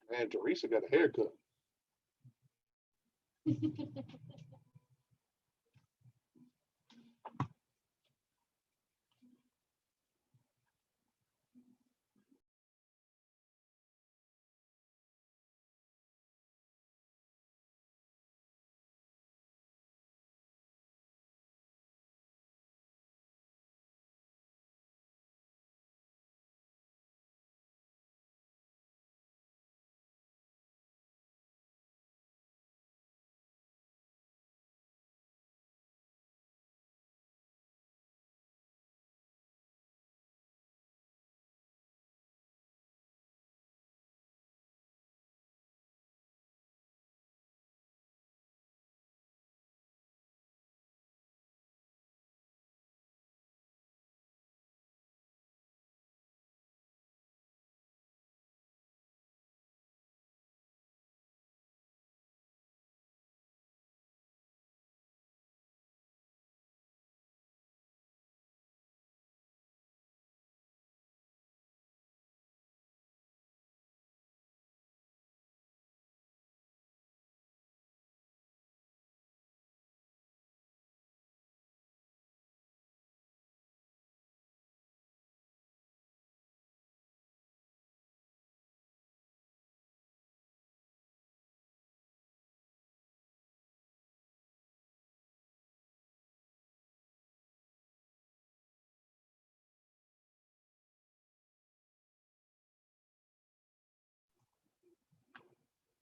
Man, Teresa got a haircut.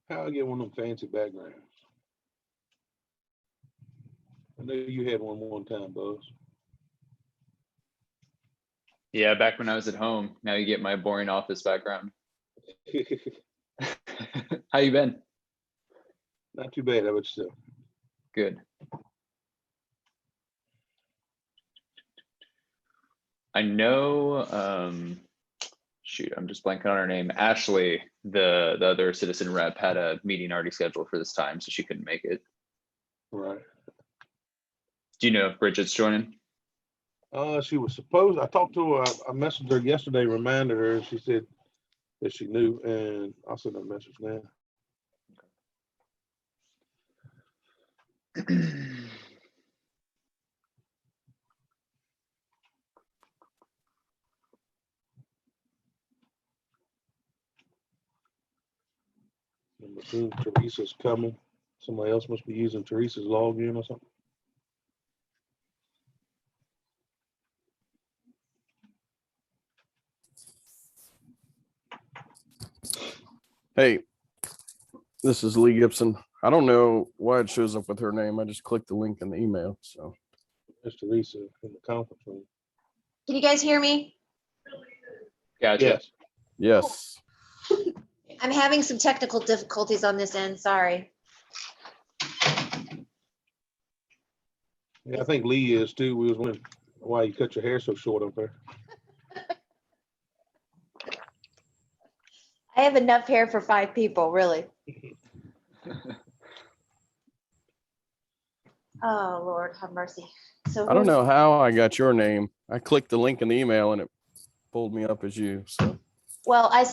How I get one of them fancy backgrounds? I know you had one time, Buzz. Yeah, back when I was at home. Now you get my boring office background. How you been? Not too bad. How about yourself? Good. I know, shoot, I'm just blanking on her name. Ashley, the other citizen rep, had a meeting already scheduled for this time, so she couldn't make it. Right. Do you know if Bridget's joining? She was supposed, I talked to her, I messaged her yesterday, reminded her, she said that she knew, and I'll send her a message now. I'm assuming Teresa's coming. Somebody else must be using Teresa's login or something. Hey, this is Lee Gibson. I don't know why it shows up with her name. I just clicked the link in the email. So That's Teresa in the conference room. Can you guys hear me? Gotcha. Yes. yes, I'm having some technical difficulties on this end, sorry. Yeah, I think Lee is too. We was wondering why you cut your hair so short up there. I have enough hair for 5 people, really. Oh, Lord, have mercy. So I don't know how I got your name. I clicked the link in the email and it pulled me up as you. So Well, I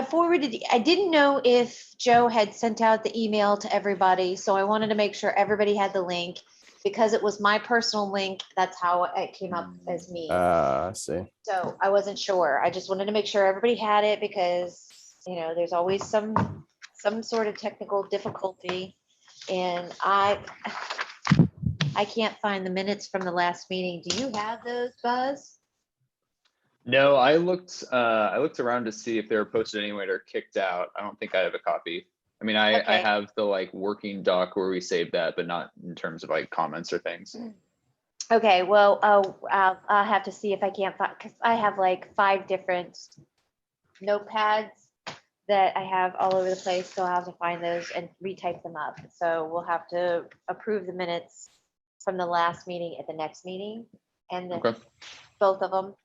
forwarded, I didn't know if Joe had sent out the email to everybody, so I wanted to make sure everybody had the link. Because it was my personal link, that's how it came up as me. I see. So I wasn't sure. I just wanted to make sure everybody had it because, you know, there's always some sort of technical difficulty. And I can't find the minutes from the last meeting. Do you have those, Buzz? No, I looked around to see if they were posted anywhere or kicked out. I don't think I have a copy. I mean, I Okay. have the like working doc where we saved that, but not in terms of like comments or things. Okay, well, I'll have to see if I can't find, because I have like 5 different notepads that I have all over the place, so I'll have to find those and retype them up. So we'll have to approve the minutes from the last meeting at the next meeting, and then Okay, both of them.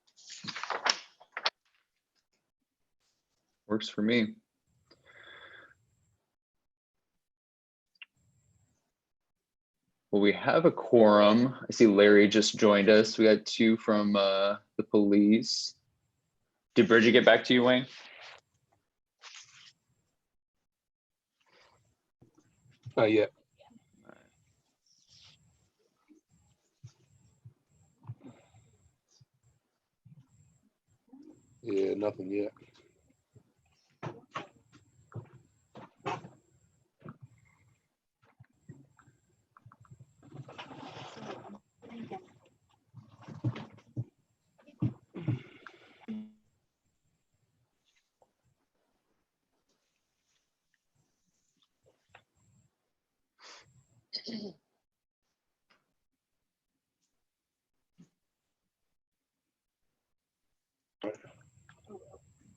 works for me. Well, we have a quorum. I see Larry just joined us. We got 2 from the police. Did Bridget get back to you, Wayne? Not yet. Yeah, nothing yet.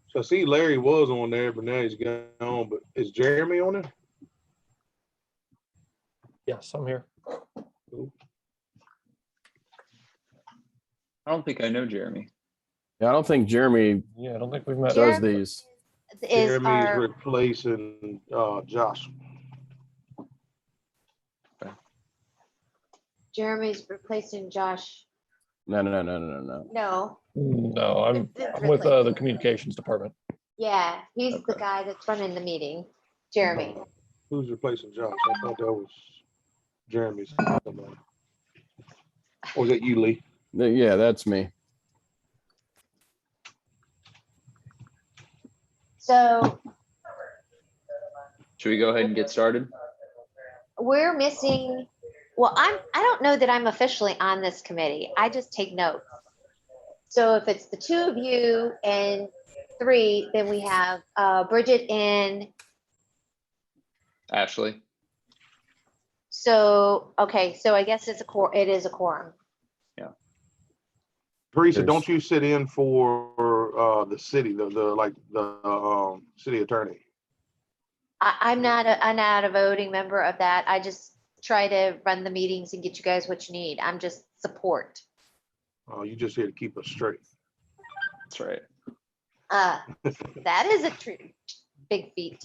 So I see Larry was on there, but now he's gone. But is Jeremy on there? Yes, I'm here. I don't think I know Jeremy. Yeah, I don't think Jeremy Yeah, I don't think we've met. does Jeremy- these. Is Jeremy's our, replacing Josh. Jeremy's replacing Josh. No. No, No, I'm with the communications department. yeah, he's the Okay. guy that's running the meeting, Jeremy. Who's replacing Josh? I thought that was Jeremy's. Somebody. Or was that you, Lee? Yeah, that's me. So Should we go ahead and get started? we're missing, well, I don't know that I'm officially on this committee. I just take notes. So if it's the 2 of you and 3, then we have Bridget and, Ashley? so, okay, so I guess it is a quorum. Teresa, There's- don't you sit in for the city, the city attorney? I'm not a voting member of that. I just try to run the meetings and get you guys what you need. I'm just support. You just here to keep us straight. That's right. That is a big feat.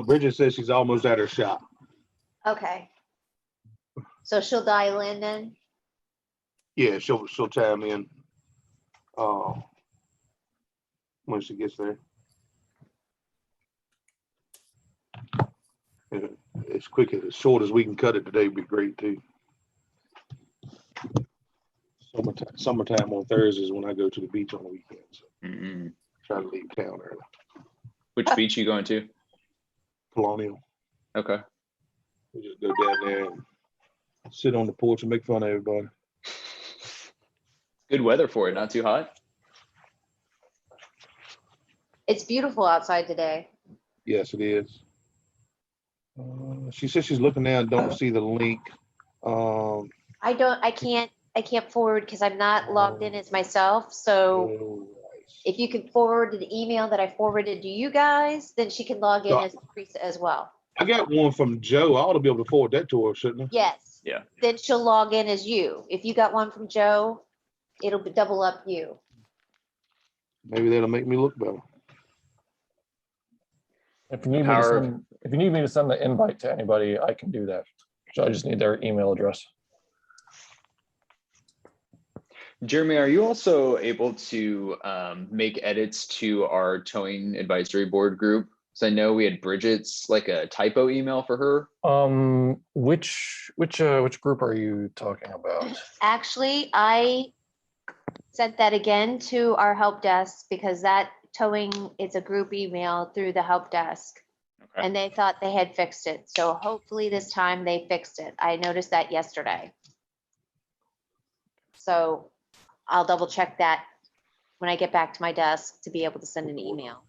Bridget says she's almost at her shop. Okay. So she'll dial in then? Yeah, she'll chime in when she gets there. And as quick as short as we can cut it today would be great too. Summertime on Thursdays when I go to the beach on the weekends. Mm-mm. Try to leave town early. Which beach you going to? Colonial. Okay. We just go down there and sit on the porch and make fun of everybody. Good weather for it, not too hot. It's beautiful outside today. Yes, it is. She says she's looking now and don't see the link. I can't forward because I'm not logged in as myself. So Oh, if you can forward the email that I forwarded to you guys, then she can log in So- as Teresa as well. I got one from Joe. I ought to be able to forward that to her, shouldn't I? Yes. Yeah. Then she'll log in as you. If you got one from Joe, it'll be double up you. Maybe that'll make me look better. If you need Power- me to send the invite to anybody, I can do that. So I just need their email address. Jeremy, are you also able to make edits to our towing advisory board group? So I know we had Bridget's like a typo email for her. Which group are you talking about? Actually, I sent that again to our help desk because that towing is a group email through the help desk. Okay. And they thought they had fixed it. So hopefully this time they fixed it. I noticed that yesterday. So I'll double check that when I get back to my desk to be able to send an email.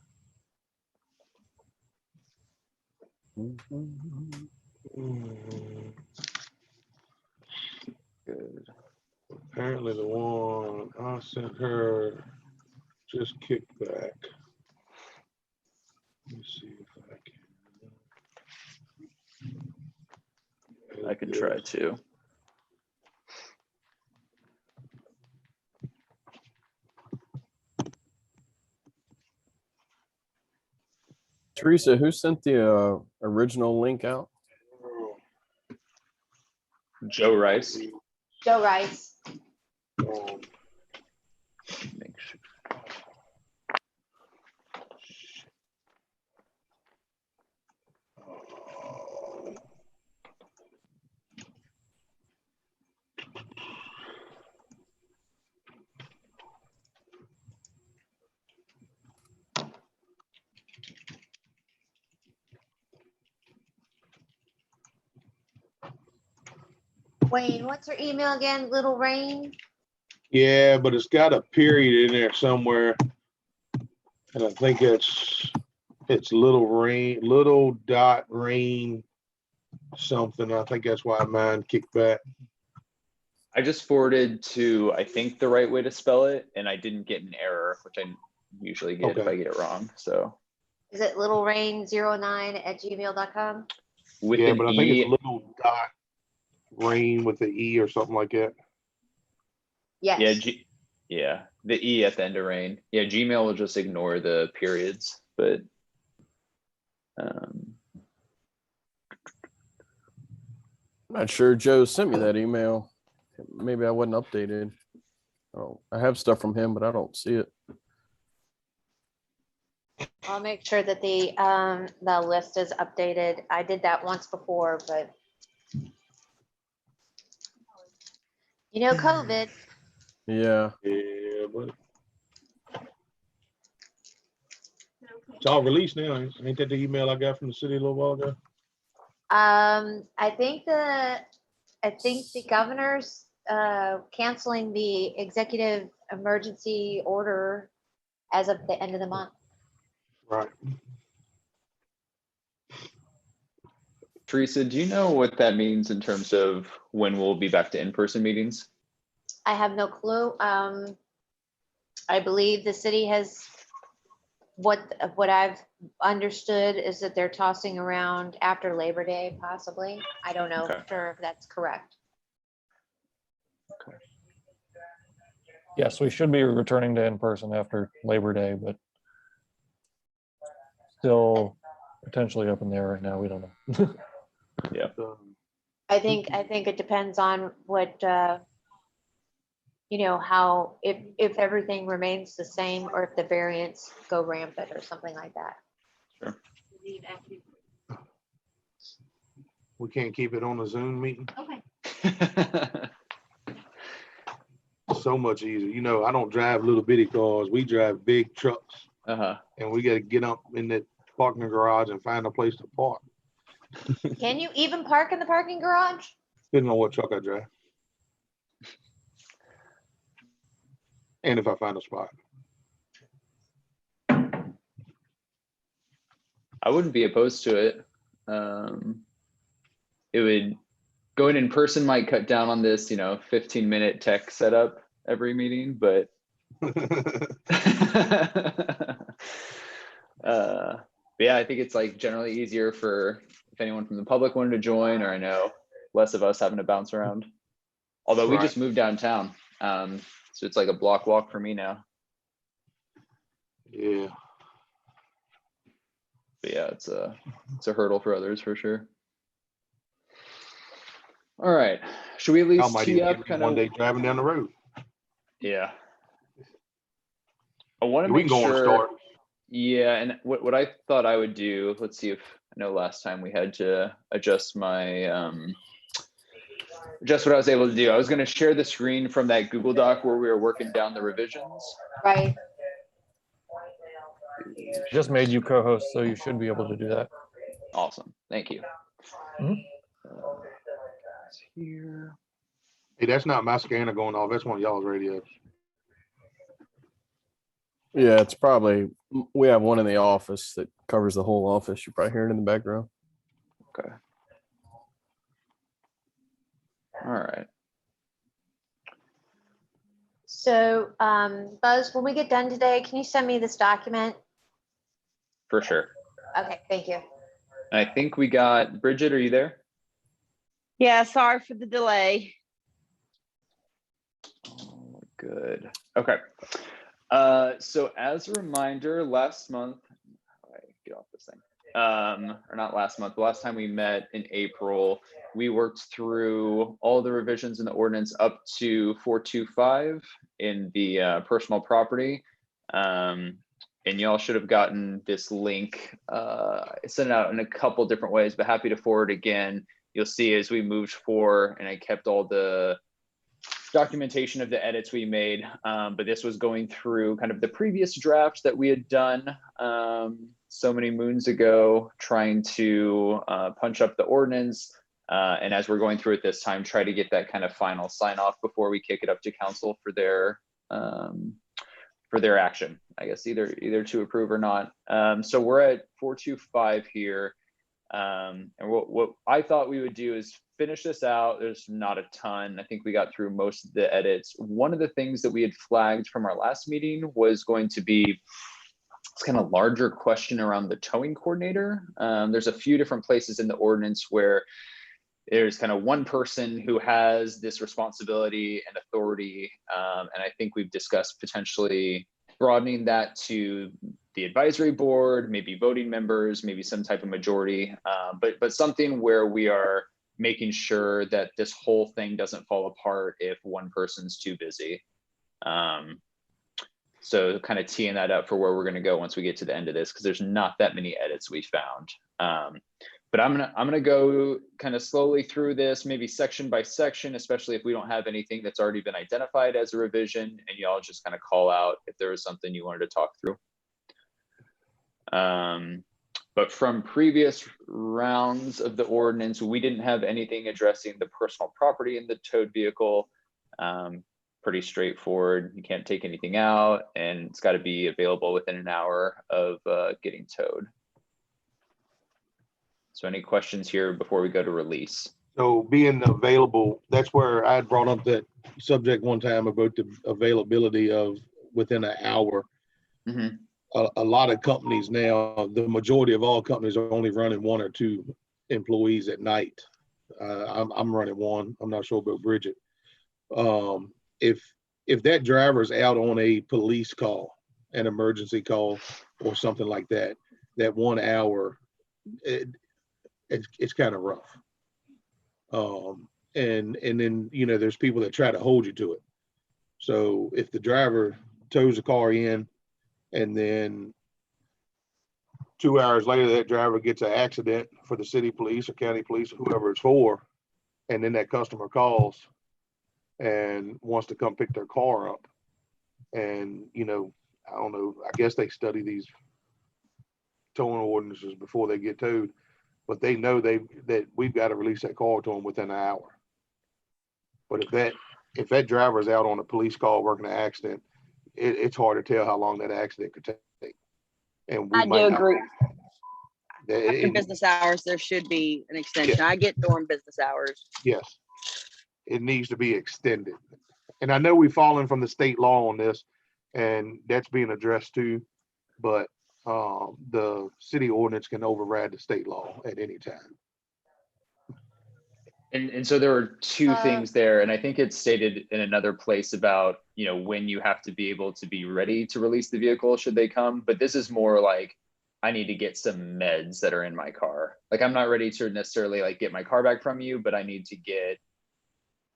Good. Apparently the one I sent her just kicked back. Let me see if I can. I can try too. Teresa, who sent the original link out? Joe Rice. Joe Rice. Make sure. Wayne, what's her email again? Little Rain? Yeah, but it's got a period in there somewhere. And I think it's little rain, little dot rain something. I think that's why mine kicked back. I just forwarded to, I think, the right way to spell it, and I didn't get an error, which I usually get if Okay. I get it wrong. So Is it littlerain09@gmail.com? with Yeah, an but I think E, it's little dot rain with the E or something like that. Yes. yeah, the E at the end of rain. Yeah, Gmail will just ignore the periods, but Not sure Joe sent me that email. Maybe I wasn't updated. Oh, I have stuff from him, but I don't see it. I'll make sure that the list is updated. I did that once before, but COVID. Yeah. Yeah, but it's all released now. Ain't that the email I got from the city a little while ago? I think the governor's canceling the executive emergency order as of the end of the month. Right. Teresa, do you know what that means in terms of when we'll be back to in-person meetings? I have no clue. I believe the city has, what I've understood is that they're tossing around after Labor Day, possibly. I don't know Okay. for sure if that's correct. Yes, we should be returning to in-person after Labor Day, but still potentially up in the air right now. We don't know. I think it depends on what, how, if everything remains the same or if the variants go rampant or something like that. Sure. We can't keep it on a Zoom meeting. Okay. So much easier. I don't drive little bitty cars. We drive big trucks, Uh-huh. and we got to get up in that parking garage and find a place to park. Can you even park in the parking garage? Depending on what truck I drive. And if I find a spot. I wouldn't be opposed to it. It would, going in person might cut down on this, 15-minute tech setup every meeting, but yeah, I think it's like generally easier for if anyone from the public wanted to join, or I know less of us having to bounce around. Although we Right. just moved downtown, so it's like a block walk for me now. Yeah. But yeah, it's a hurdle for others for sure. All right, should we at Y'all least might tee even up get me kind one of? day driving down the road. Yeah. I want to We make can go on a sure. start. Yeah, and what I thought I would do, let's see if I know last time we had to adjust my just what I was able to do. I was going to share the screen from that Google Doc where we were working down the revisions. Right. Just made you co-host, so you should be able to do that. Awesome, thank you. Mhm. Here. Hey, that's not my scanner going off. That's one of y'all's radios. Yeah, it's probably, we have one in the office that covers the whole office. You probably hear it in the background. Okay. All right. So, Buzz, when we get done today, can you send me this document? For sure. Okay, thank you. And I think we got Bridget. Are you there? Yeah, sorry for the delay. Oh, good. Okay. So as a reminder, last month, how do I get off this thing? or not last month, the last time we met in April, we worked through all the revisions in the ordinance up to 425 in the personal property. And y'all should have gotten this link. I sent it out in a couple different ways, but happy to forward again. You'll see as we moved forward, and I kept all the documentation of the edits we made, but this was going through kind of the previous draft that we had done so many moons ago, trying to punch up the ordinance. And as we're going through it this time, try to get that kind of final sign off before we kick it up to council for their action, I guess, either to approve or not. So we're at 425 here. And what I thought we would do is finish this out. There's not a ton. I think we got through most of the edits. One of the things that we had flagged from our last meeting was going to be this kind of larger question around the towing coordinator. There's a few different places in the ordinance where there's kind of one person who has this responsibility and authority. And I think we've discussed potentially broadening that to the advisory board, maybe voting members, maybe some type of majority, but something where we are making sure that this whole thing doesn't fall apart if one person's too busy. So kind of teeing that up for where we're going to go once we get to the end of this, because there's not that many edits we found. But I'm gonna go kind of slowly through this, maybe section by section, especially if we don't have anything that's already been identified as a revision, and y'all just kind of call out if there was something you wanted to talk through. But from previous rounds of the ordinance, we didn't have anything addressing the personal property in the towed vehicle. Pretty straightforward. You can't take anything out, and it's got to be available within an hour of getting towed. So any questions here before we go to release? So being available, that's where I had brought up that subject one time about the availability of within an hour. Mm-hmm. A lot of companies now, the majority of all companies are only running 1 or 2 employees at night. I'm running 1. I'm not sure about Bridget. If that driver's out on a police call, an emergency call, or something like that, that 1 hour, it's kind of rough. And then, you know, there's people that try to hold you to it. So if the driver tows a car in, and then 2 hours later, that driver gets an accident for the city police or county police, or whoever it's for, and then that customer calls and wants to come pick their car up. And, you know, I don't know, I guess they study these towing ordinances before they get towed, but they know that we've got to release that car to them within an hour. But if that driver is out on a police call working an accident, it's hard to tell how long that accident could take. And we I do agree. After It, business hours, there should be an extension. I get during business hours. yes, it needs to be extended. And I know we've fallen from the state law on this, and that's being addressed too. But the city ordinance can override the state law at any time. And so there were 2 things there, and I think it's stated in another place about, you know, when you have to be able to be ready to release the vehicle should they come. But this is more like, I need to get some meds that are in my car. Like, I'm not ready to necessarily like get my car back from you, but I need to get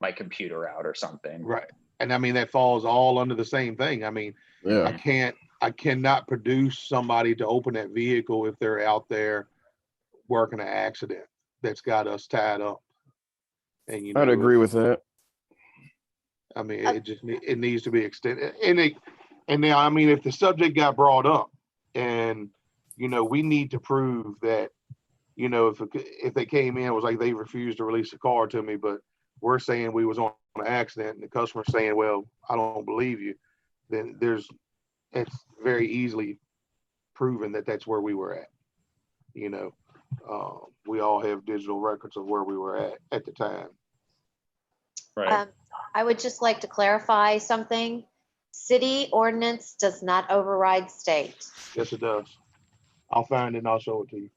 my computer out or something. Right. And I mean, that falls all under the same thing. I mean, Yeah. I cannot produce somebody to open that vehicle if they're out there working an accident that's got us tied up. And, you know, I'd agree with that. I mean, it needs to be extended. And now, I mean, if the subject got brought up and, you know, we need to prove that, you know, if they came in, it was like they refused to release the car to me, but we're saying we was on an accident and the customer's saying, well, I don't believe you, then it's very easily proven that that's where we were at. You know, we all have digital records of where we were at the time. Right. I would just like to clarify something. City ordinance does not override state. Yes, it does. I'll find it and I'll show it to you.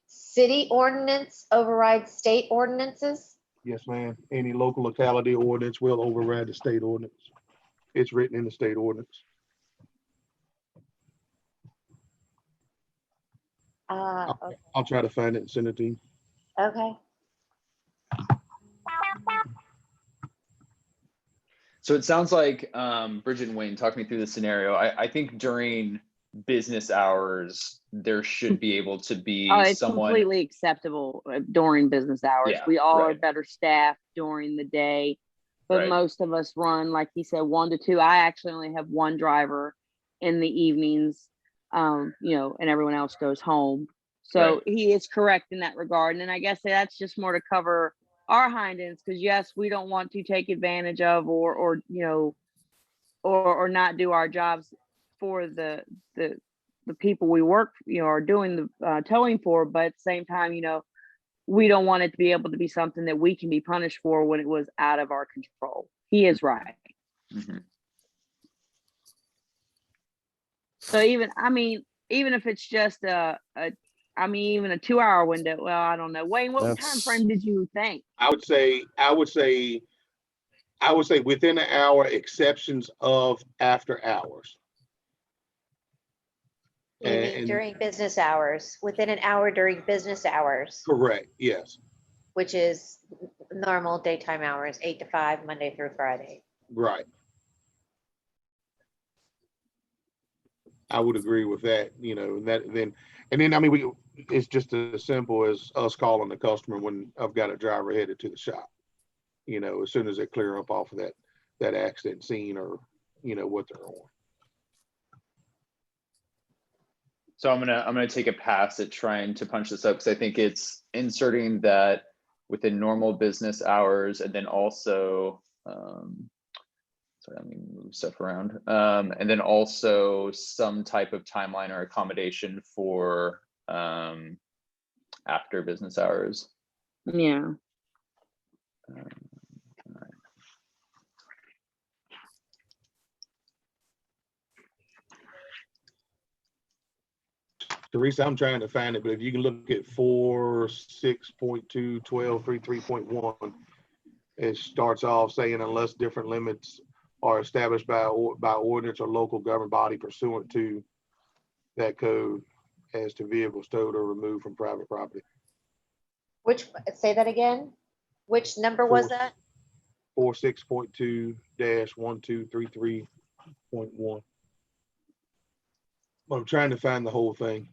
City ordinance overrides state ordinances? Yes, ma'am. Any local locality ordinance will override the state ordinance. It's written in the state ordinance. Okay. I'll try to find it and send it to you. Okay. So it sounds like, Bridget and Wayne, talk me through the scenario. I think during business hours, there should be able to Oh, be it's someone. completely acceptable during business hours. Yeah, We all are right. better staffed during the day, but Right. most of us run, like he said, 1 to 2. I actually only have one driver in the evenings, and everyone else goes home. So Right. he is correct in that regard. And then I guess that's just more to cover our hind ends, because yes, we don't want to take advantage of or not do our jobs for the people we work, are doing the towing for, but at the same time, we don't want it to be able to be something that we can be punished for when it was out of our control. He is right. Mhm. So even if it's just even a 2-hour window, well, I don't know. Wayne, what time That's- frame did you think? I would say within an hour, exceptions of after hours. You mean And- during business hours, within an hour during business hours, Correct, yes, which is normal daytime hours, 8 to 5, Monday through Friday. right. I would agree with that, and then, I mean, it's just as simple as us calling the customer when I've got a driver headed to the shop. As soon as they clear up off of that accident scene or, what they're on. So I'm gonna take a pass at trying to punch this up, because I think it's inserting that within normal business hours, and then also, sorry, let me move stuff around. And then also some type of timeline or accommodation for after business hours. Yeah. Teresa, I'm trying to find it, but if you can look at 4.6.2, 12.3.1, it starts off saying unless different limits are established by ordinance or local government body pursuant to that code as to vehicles towed or removed from private property. Say that again? Which number was Four. that? 4.6.2-1233.1. But I'm trying to find the whole thing.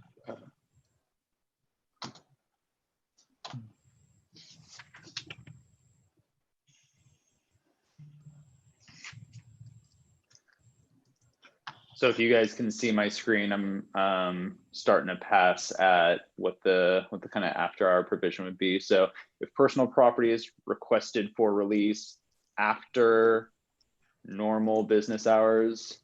So if you guys can see my screen, I'm starting to pass at what the kind of after hour provision would be. So if personal property is requested for release after normal business hours,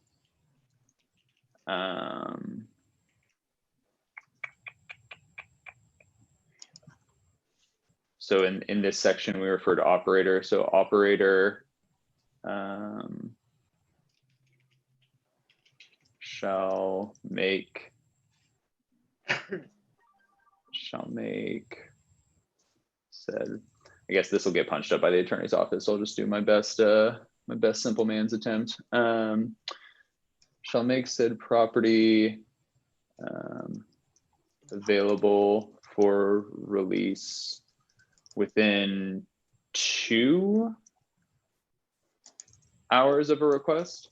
so in this section we refer to operator. So operator shall make said, I guess this will get punched up by the attorney's office. I'll just do my best simple man's attempt. Shall make said property available for release within 2 hours of a request.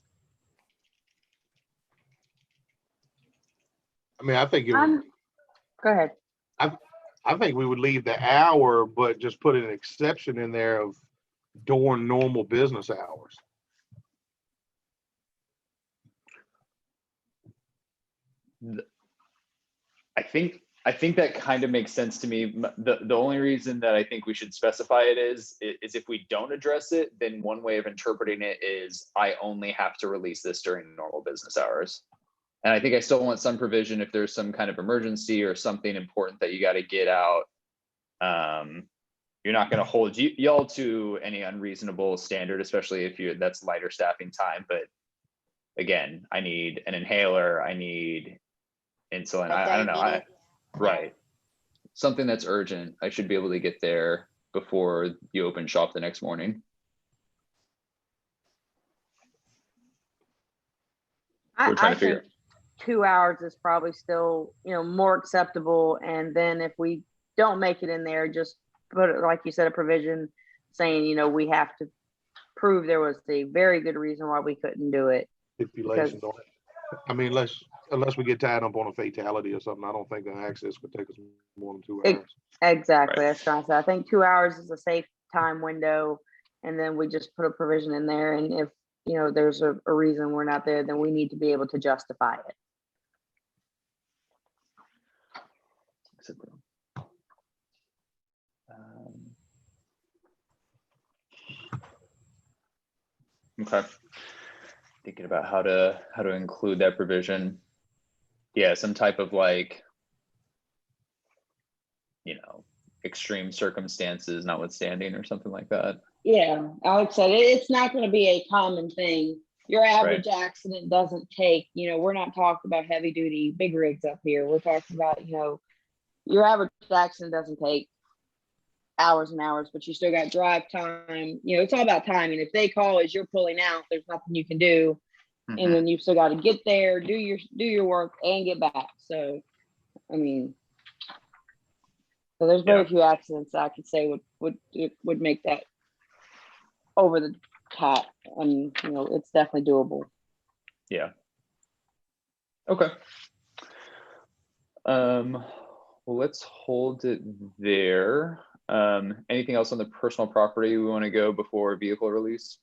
I mean, I think it would, Go ahead. I think we would leave the hour, but just put an exception in there of during normal business hours. I think that kind of makes sense to me. The only reason that I think we should specify it is if we don't address it, then one way of interpreting it is I only have to release this during normal business hours. And I think I still want some provision if there's some kind of emergency or something important that you got to get out. You're not going to hold y'all to any unreasonable standard, especially if that's lighter staffing time. But again, I need an inhaler. I need insulin. I don't know. Right. Something that's urgent. I should be able to get there before you open shop the next morning. We're trying to figure. 2 hours is probably still, more acceptable. And then if we don't make it in there, just put it, like you said, a provision saying, we have to prove there was a very good reason why we couldn't do it. Stipulations on it. I mean, unless we get tied up on a fatality or something, I don't think the access could take us more than 2 Ex- hours. Exactly. Right. That's trying to say. I think 2 hours is a safe time window. And then we just put a provision in there. And if, there's a reason we're not there, then we need to be able to justify it. Okay. Thinking about how to include that provision. Yeah, some type of like, extreme circumstances notwithstanding or something like that. Yeah, Alex said it's not going to be a common thing. Your average accident doesn't take, we're not talking about heavy duty big rigs up here. We're talking about, your average accident doesn't take hours and hours, but you still got drive time. It's all about timing. If they call as you're pulling out, there's nothing you can do. Mhm. And then you still got to get there, do your work and get back. So, I mean, so there's very few accidents that I could say would make that over the top. I mean, it's definitely doable. Yeah. Okay. Well, let's hold it there. Anything else on the personal property we want to go before vehicle release?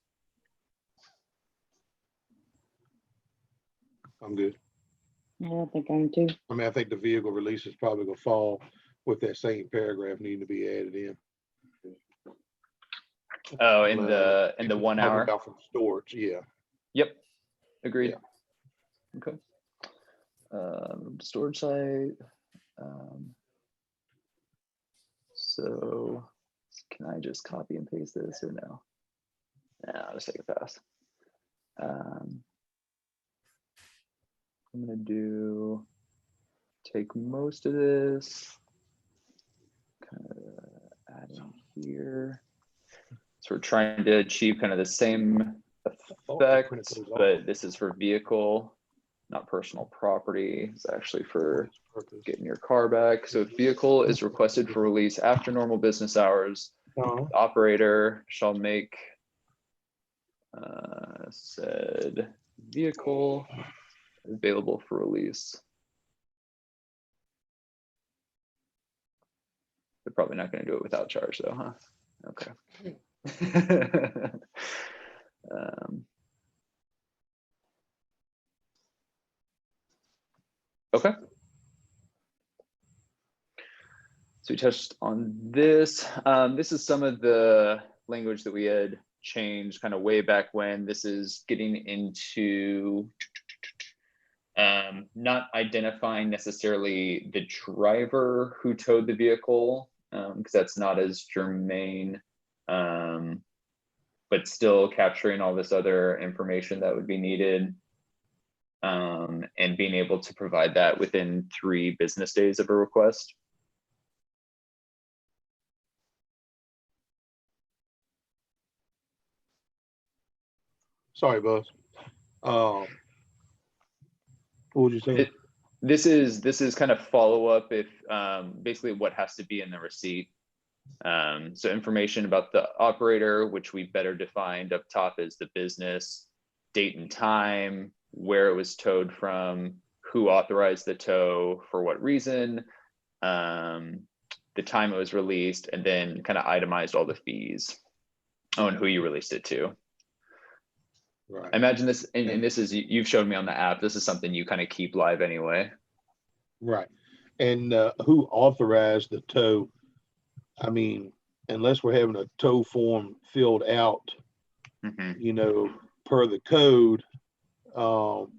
I'm good. Yeah, I think I am too. I mean, I think the vehicle release is probably gonna fall with that same paragraph needing to be added in. Oh, in the 1 Talking hour. about from storage, yeah. Yep. Agreed. Yeah. Okay. Storage site. So can I just copy and paste this or no? No, I'll just take it fast. I'm gonna take most of this, kind of add in here. So we're trying to achieve kind of the same effect, but this is for vehicle, not personal property. It's actually for getting your car back. So if vehicle is requested for release after normal business hours, the operator shall make said vehicle available for release. They're probably not going to do it without charge though, huh? Okay. Okay. So we touched on this. This is some of the language that we had changed kind of way back when. This is getting into not identifying necessarily the driver who towed the vehicle, because that's not as germane, but still capturing all this other information that would be needed, and being able to provide that within 3 business days of a request. Sorry, Buzz. What would you say? This is kind of follow up if basically what has to be in the receipt. So information about the operator, which we better defined up top as the business, date and time, where it was towed from, who authorized the tow, for what reason, the time it was released, and then kind of itemized all the fees. Oh, and who you released it to. Right. I imagine this, and this is, you've showed me on the app, this is something you kind of keep live anyway. Right. And who authorized the tow? I mean, unless we're having a tow form filled out, Mm-hmm. Per the code,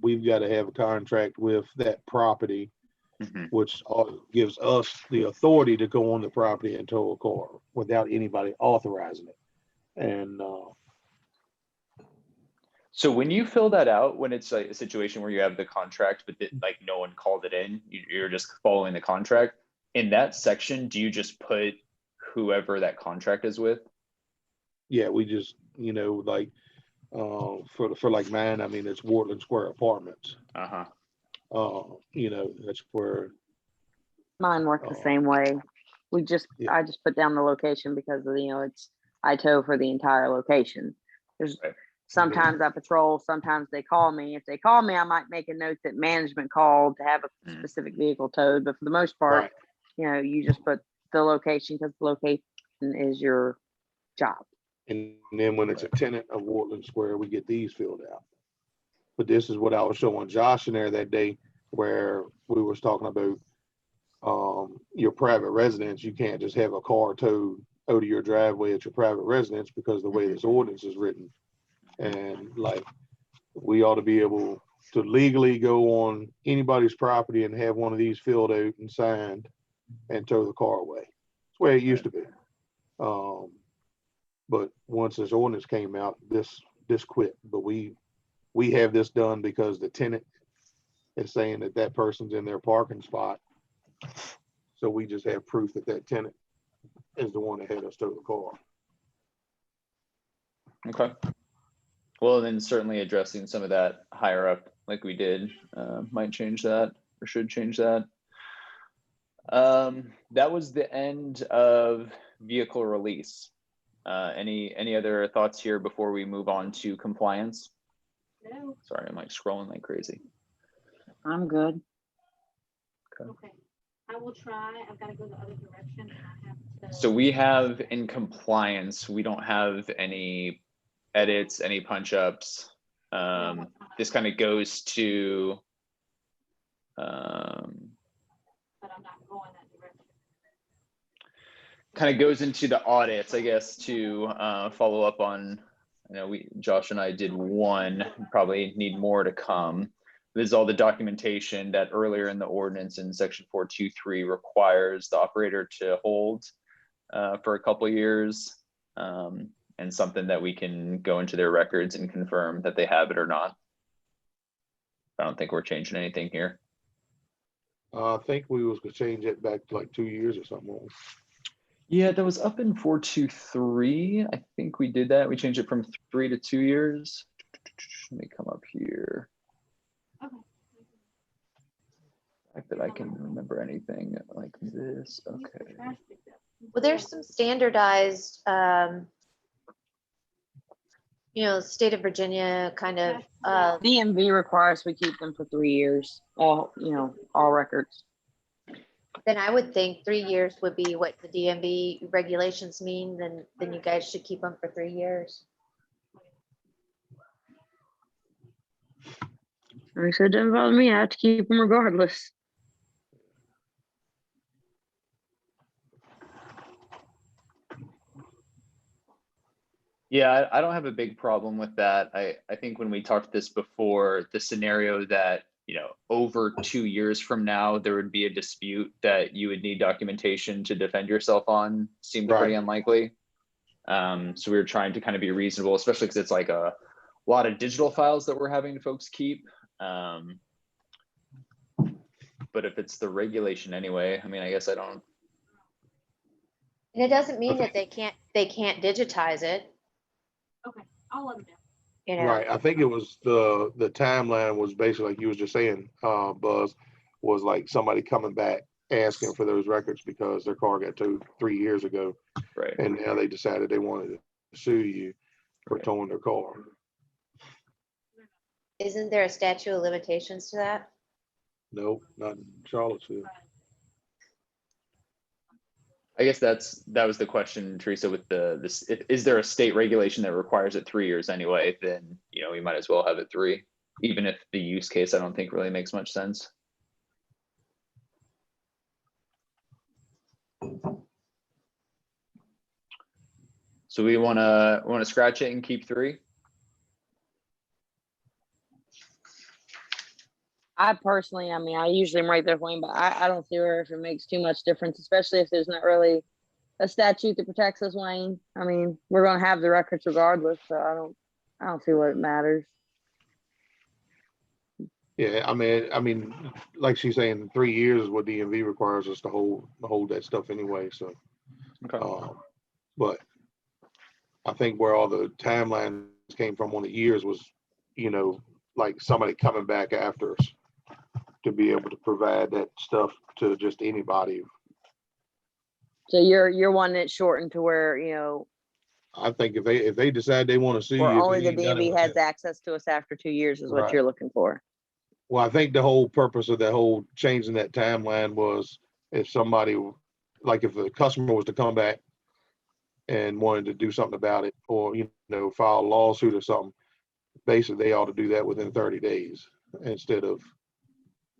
we've got to have a contract with that property, Mm-hmm. which gives us the authority to go on the property and tow a car without anybody authorizing it. And So when you fill that out, when it's like a situation where you have the contract, but like no one called it in, you're just following the contract. In that section, do you just put whoever that contract is with? yeah, we just, for like mine, I mean, it's Wardland Square Apartments. Uh-huh. you know, that's where, Mine worked the Oh. same way. Yeah. I just put down the location because of, I tow for the entire location. There's Right. sometimes I patrol, sometimes they call me. If they call me, I might make a note that management called to have a Mm. specific vehicle towed, but for the most part, right. you just put the location because the location is your job. And then when it's a tenant of Woodland Square, we get these filled out. But this is what I was showing Josh in there that day, where we was talking about your private residence. You can't just have a car towed out of your driveway at your private residence because the way this ordinance is written. And like, we ought to be able to legally go on anybody's property and have one of these filled out and signed and tow the car away. It's the way it used to be. But once this ordinance came out, this quit. But we have this done because the tenant is saying that that person's in their parking spot. So we just have proof that that tenant is the one that had us tow the car. Okay. Well, then certainly addressing some of that higher up like we did might change that, or should change that. That was the end of vehicle release. Any other thoughts here before we move on to compliance? No. Sorry, I'm like scrolling like crazy. I'm good. Okay. I will try. I've got to go the other direction. I have to. So we have in compliance, we don't have any edits, any punch ups. This kind of goes to But I'm not going that direction. kind of goes into the audits, I guess, to follow up on. I know Josh and I did one, probably need more to come. This is all the documentation that earlier in the ordinance in section 423 requires the operator to hold for a couple of years, and something that we can go into their records and confirm that they have it or not. I don't think we're changing anything here. I think we was gonna change it back to like 2 years or something. Yeah, that was up in 423. I think we did that. We changed it from 3 to 2 years. Let me come up here. Okay. The fact that I can remember anything like this. Okay. Well, there's some standardized, state of Virginia kind of, DMV requires we keep them for 3 years, all records. then I would think 3 years would be what the DMV regulations mean, then you guys should keep them for 3 years. Like I said, it doesn't bother me. I have to keep them regardless. Yeah, I don't have a big problem with that. I think when we talked this before, the scenario that, over 2 years from now, there would be a dispute that you would need documentation to defend yourself on seemed pretty Right. unlikely. So we were trying to kind of be reasonable, especially because it's like a lot of digital files that we're having folks keep. But if it's the regulation anyway, I mean, I guess I don't. And it doesn't mean that they can't digitize it, Okay, I'll let them know. Right. I think it was the timeline was basically like you was just saying, Buzz, was like somebody coming back asking for those records because their car got towed 3 years ago. Right. And now they decided they wanted to sue you for Right. towing their car. Isn't there a statute of limitations to that? Nope, not in Charlottesville. I guess that was the question, Teresa, with this, is there a state regulation that requires it 3 years anyway? Then, we might as well have it 3, even if the use case, I don't think really makes much sense. So we want to scratch it and keep 3. I personally, I usually am right there for him, but I don't see where if it makes too much difference, especially if there's not really a statute that protects us, Wayne. I mean, we're gonna have the records regardless, so I don't see what it matters. Yeah, I mean, like she's saying, 3 years is what DMV requires us to hold that stuff anyway. So, Okay. but I think where all the timelines came from on the years was, like somebody coming back after us. to be able to provide that stuff to just anybody. So you're wanting it shortened to where, you know, I think if they decide they want to sue you, where if only you the ain't done it DMV within- has access to us after 2 years is what Right. you're looking for. Well, I think the whole purpose of that whole changing that timeline was if somebody, like if a customer was to come back and wanted to do something about it, or, you know, file a lawsuit or something, basically they ought to do that within 30 days instead of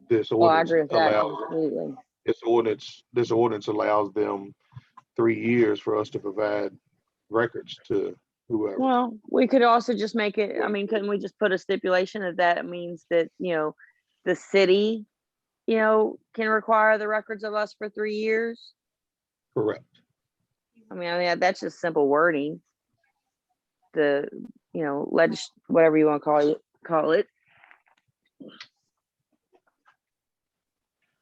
this Well, I ordinance agree with that allows, completely. this ordinance allows them 3 years for us to provide records to whoever. Well, we could also just make it, I mean, couldn't we just put a stipulation that means that, you know, the city, you know, can require the records of us for 3 years? Correct. I mean, that's just simple wording. The, you know, whatever you want to call it.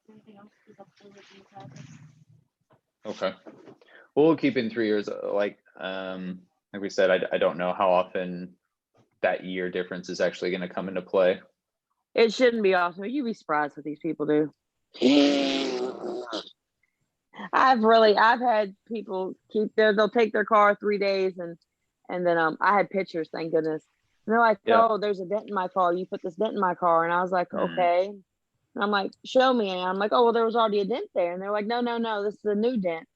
Anything else? Is that the review process? Okay. We'll keep in 3 years, like we said, I don't know how often that year difference is actually going to come into play. It shouldn't be awesome. You'd be surprised what these people do. I've had people they'll take their car 3 days and then I had pictures, thank goodness. And they're like, Yeah. oh, there's a dent in my car. You put this dent in my car. And I was like, Mhm. okay. And I'm like, show me. And I'm like, oh, well, there was already a dent there. And they're like, no, this is a new dent.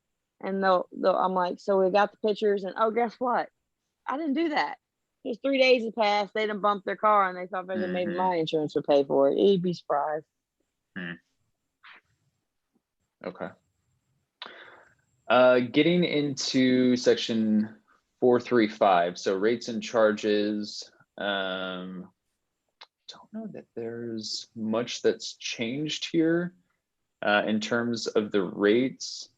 And I'm like, so we got the pictures and oh, guess what? I didn't do that. Just 3 days had passed. They done bumped their car and they thought maybe Mhm. my insurance would pay for it. You'd be surprised. Okay. Getting into section 435, so rates and charges. Don't know that there's much that's changed here in terms of the rates.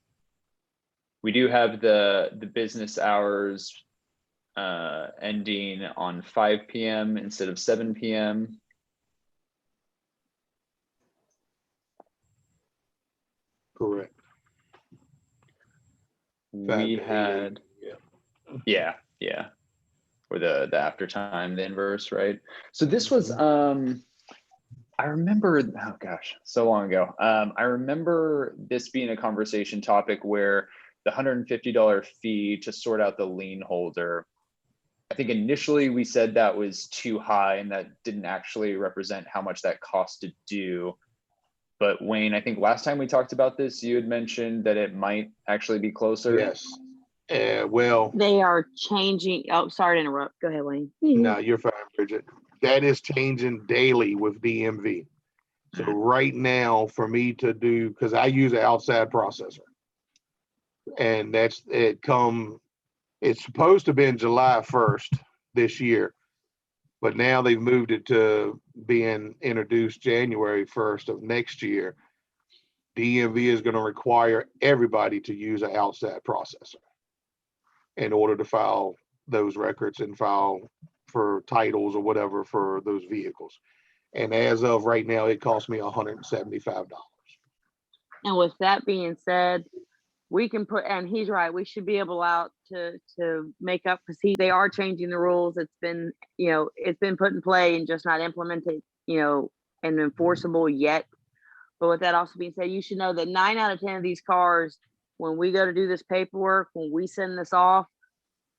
We do have the business hours ending on 5 p.m. instead of 7 p.m. Correct. We 5 to 8 had, yeah. yeah. Or the after time, the inverse, right? So this was, I remember, oh gosh, so long ago. I remember this being a conversation topic where the $150 fee to sort out the lien holder, I think initially we said that was too high and that didn't actually represent how much that cost to do. But Wayne, I think last time we talked about this, you had mentioned that it might actually be closer. Yes. Well, They are changing. Oh, sorry to interrupt. Go ahead, Wayne. no, you're fine, Bridget. That is changing daily with DMV. So right now, for me to do, because I use an outside processor, and it's supposed to be in July 1st this year, but now they've moved it to being introduced January 1st of next year. DMV is going to require everybody to use an outside processor in order to file those records and file for titles or whatever for those vehicles. And as of right now, it costs me $175. And with that being said, we can put, and he's right, we should be able out to make up because they are changing the rules. It's been, you know, it's been put in play and just not implemented, you know, and enforceable yet. But with that also being said, you should know that 9 out of 10 of these cars, when we go to do this paperwork, when we send this off,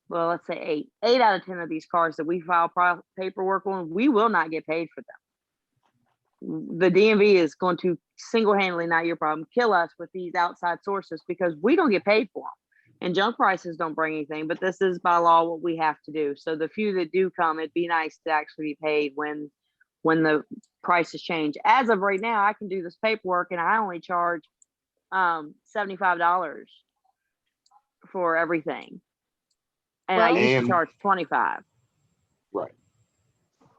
well, let's say 8 out of 10 of these cars that we file paperwork on, we will not get paid for them. The DMV is going to single-handedly, not your problem, kill us with these outside sources because we don't get paid for them. And junk prices don't bring anything, but this is by law what we have to do. So the few that do come, it'd be nice to actually be paid when the prices change. As of right now, I can do this paperwork and I only charge $75 for everything. And I Well- used to And- charge 25. Right.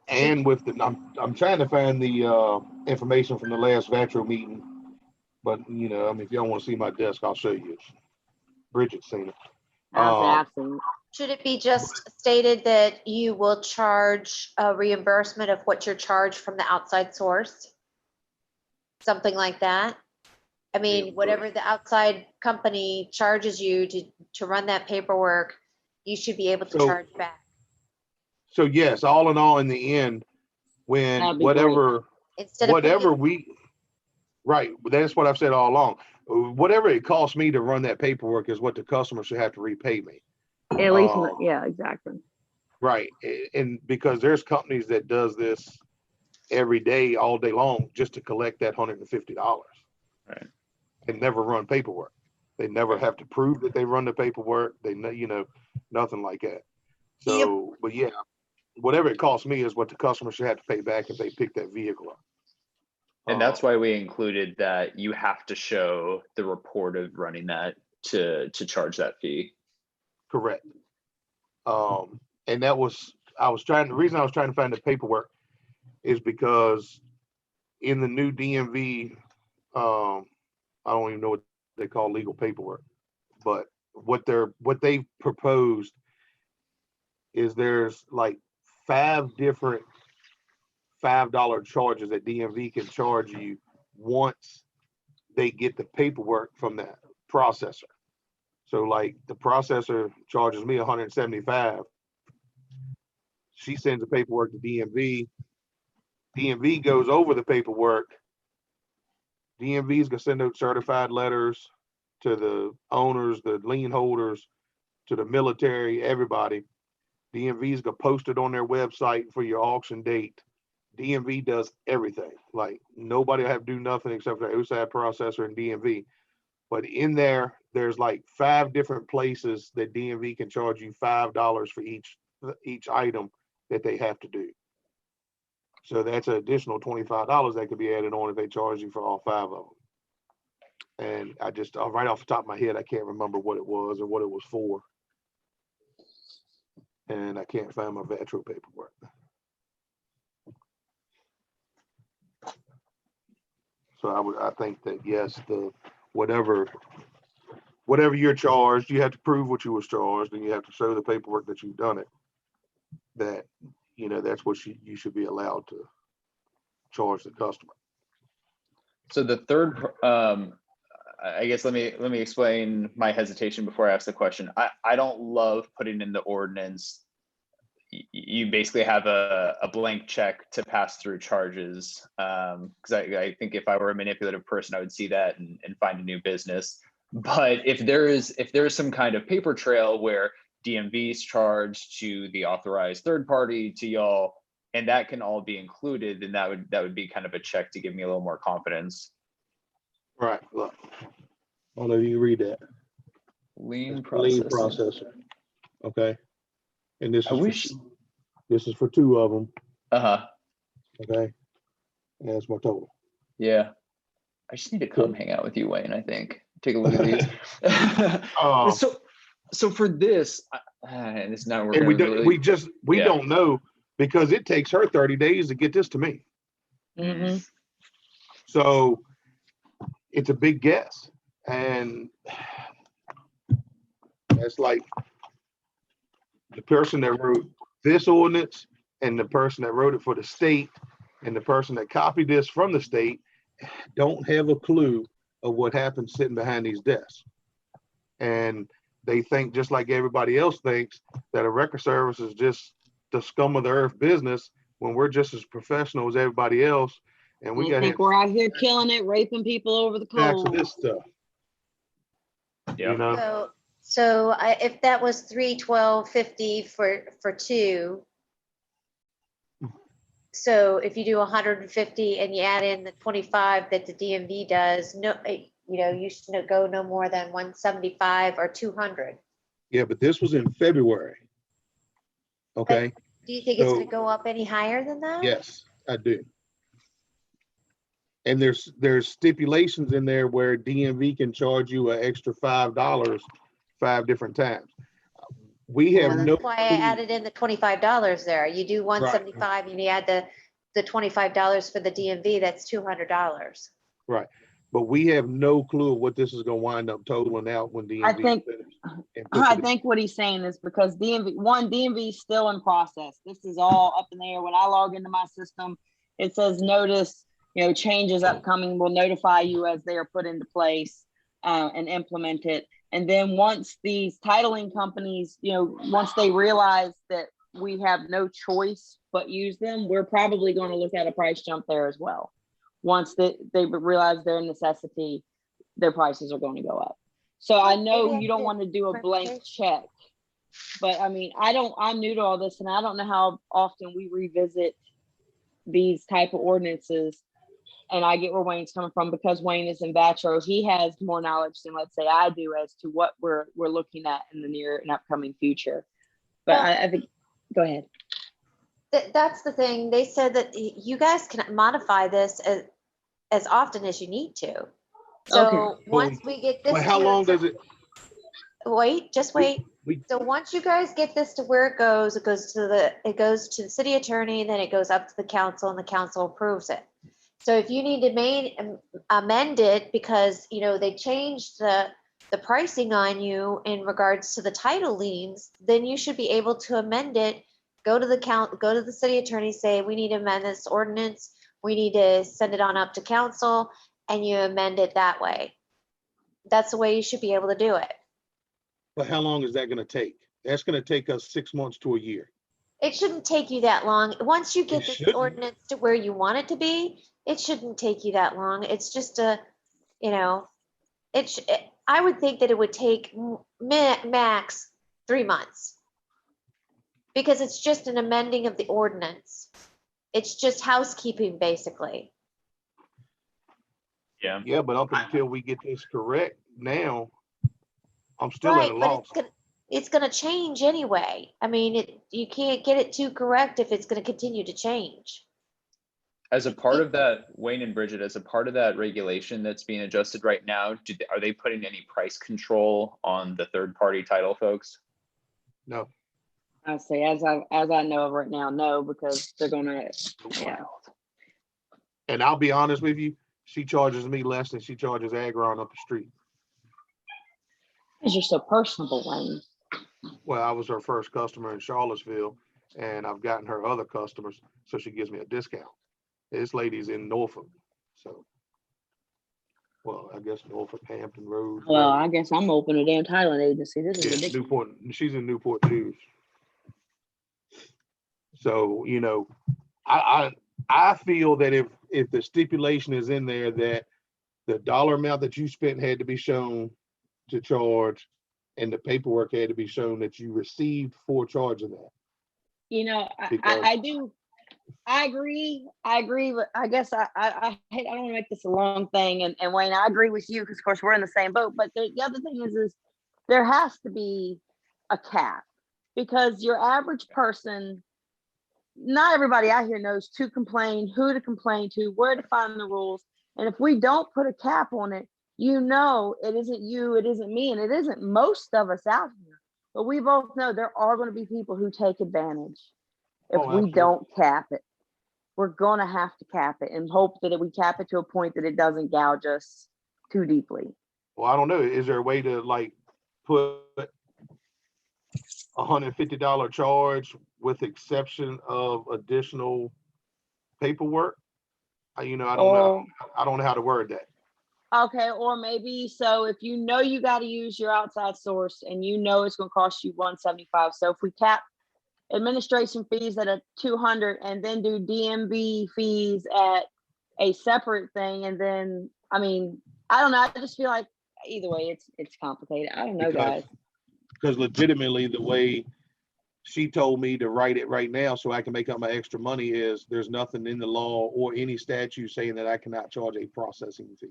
And with the, I'm trying to find the information from the last VATRO meeting, but you know, I mean, if y'all want to see my desk, I'll show you. Bridget's seen it. I've seen it. Should it be just stated that you will charge a reimbursement of what you're charged from the outside source? Something like that? I mean, whatever the outside company charges you to run that paperwork, you should be able to So- charge back. So yes, all in all, in the end, when That'd be whatever Instead of whatever paying- we Right, but that's what I've said all along. Whatever it costs me to run that paperwork is what the customer should have to repay me. At least, Um, yeah, exactly. Right, and because there's companies that does this every day, all day long, just to collect that $150. Right. And never run paperwork. They never have to prove that they run the paperwork. They know, nothing like that. So, but yeah, whatever it costs me is what the customer should have to pay back if they pick that vehicle up. And that's why we included that you have to show the report of running that to charge that fee. Correct. And the reason I was trying to find the paperwork is because in the new DMV, I don't even know what they call legal paperwork, but what they proposed is there's like 5 different $5 charges that DMV can charge you once they get the paperwork from the processor. So like the processor charges me $175. She sends the paperwork to DMV. DMV goes over the paperwork. DMV is gonna send out certified letters to the owners, the lien holders, to the military, everybody. DMV is gonna post it on their website for your auction date. DMV does everything. Like nobody will have to do nothing except for the OSAD processor and DMV. But in there, there's like 5 different places that DMV can charge you $5 for each item that they have to do. So that's an additional $25 that could be added on if they charge you for all 5 of them. And I just, right off the top of my head, I can't remember what it was or what it was for. And I can't find my Vetro paperwork. So I think that yes, whatever you're charged, you have to prove what you was charged, and you have to show the paperwork that you've done it. That that's what you should be allowed to charge the customer. So the third, I guess let me explain my hesitation before I ask the question. I don't love putting in the ordinance. You basically have a blank check to pass through charges. Because I think if I were a manipulative person, I would see that and find a new business. But if there is some kind of paper trail where DMV's charged to the authorized third party to y'all, and that can all be included, then that would be kind of a check to give me a little more confidence. Right. Look, I don't know if you read that. Lien processor. Okay. And this is for 2 of them. Uh-huh. Okay. And that's my total. Yeah. I just need to come hang out with you, Wayne, I think. Take a look at these. So for this, and it's not and we don't know because it takes her 30 days to get this to me. Mm-hmm. So it's a big guess. And it's like the person that wrote this ordinance and the person that wrote it for the state and the person that copied this from the state don't have a clue of what happens sitting behind these desks. And they think, just like everybody else thinks, that a record service is just the scum of the earth business when we're just as professional as everybody else. And we got we're out here killing it, raping people over the coals. of this stuff. Yeah. So if that was $312.50 for 2, so if you do 150 and you add in the 25 that the DMV does, you should go no more than 175 or 200. Yeah, but this was in February. Okay. Do you think it's going to go up any higher than that? Yes, I do. And there's stipulations in there where DMV can charge you an extra $5 5 different times. We have that's why I added in the $25 there. You do 175 and you add the $25 for the DMV, that's $200. Right. But we have no clue what this is going to wind up totaling out when DMV I think what he's saying is because DMV is still in process. This is all up in the air. When I log into my system, it says notice, changes upcoming. Will notify you as they are put into place and implemented. And then once these titling companies, once they realize that we have no choice but use them, we're probably going to look at a price jump there as well. once they realize their necessity, their prices are going to go up. So I know Maybe I you don't could want to do a blank print check, but I mean, I'm new to all this, and I don't know how often we revisit these type of ordinances. And I get where Wayne's coming from, because Wayne is in Batro. He has more knowledge than, let's say, I do as to what we're looking at in the near and upcoming future. But Well- I think, go ahead. That's the thing. They said that you guys can modify this as often as you need to. So Okay. once we get this. But how to- long does it? Wait, just wait. We, So once you guys get this to where it goes to the city attorney, then it goes up to the council, and the council approves it. So if you need to amend it because, you know, they changed the pricing on you in regards to the title liens, then you should be able to amend it. Go to the city attorney, say, we need to amend this ordinance. We need to send it on up to council, and you amend it that way. That's the way you should be able to do it. but how long is that going to take? That's going to take us 6 months to a year. It shouldn't take you that long. Once you get It this shouldn't. ordinance to where you want it to be, it shouldn't take you that long. It's just you know, I would think that it would take max 3 months. Because it's just an amending of the ordinance. It's just housekeeping, basically. Yeah. Yeah, but up until we get this correct now, I'm still at Right, a but loss. it's gonna change anyway. I mean, you can't get it too correct if it's gonna continue to change. As a part of that, Wayne and Bridget, as a part of that regulation that's being adjusted right now, are they putting any price control on the third-party title folks? No. I say, as I know of right now, no, because they're gonna, yeah. And I'll be honest with you, she charges me less than she charges Agron up the street. Because you're so personable, Wayne. Well, I was her first customer in Charlottesville, and I've gotten her other customers, so she gives me a discount. This lady's in Norfolk, so. Well, I guess Norfolk, Hampton Road. Well, I guess I'm opening a damn titling agency. This is Yeah, ridiculous. Newport, she's in Newport News. So, you know, I feel that if the stipulation is in there that the dollar amount that you spent had to be shown to charge, and the paperwork had to be shown that you received for charging that. You know, Because- I do. I agree, but I guess I don't want to make this a long thing. And Wayne, I agree with you, because of course we're in the same boat. But the other thing is there has to be a cap, because your average person, not everybody out here knows to complain, who to complain to, where to find the rules. And if we don't put a cap on it, you know, it isn't you, it isn't me, and it isn't most of us out here. But we both know there are going to be people who take advantage if Oh, we absolutely. don't cap it. We're going to have to cap it and hope that we cap it to a point that it doesn't gouge us too deeply. Well, I don't know. Is there a way to like put $150 charge with exception of additional paperwork? You know, I don't know. I don't know how to word that. Okay, or maybe, so if you know you got to use your outside source and you know it's going to cost you $175. So if we cap administration fees at a 200 and then do DMV fees at a separate thing, and then, I mean, I don't know. I just feel like either way, it's complicated. I don't know, guys. Because legitimately, the way she told me to write it right now so I can make up my extra money is there's nothing in the law or any statute saying that I cannot charge a processing fee.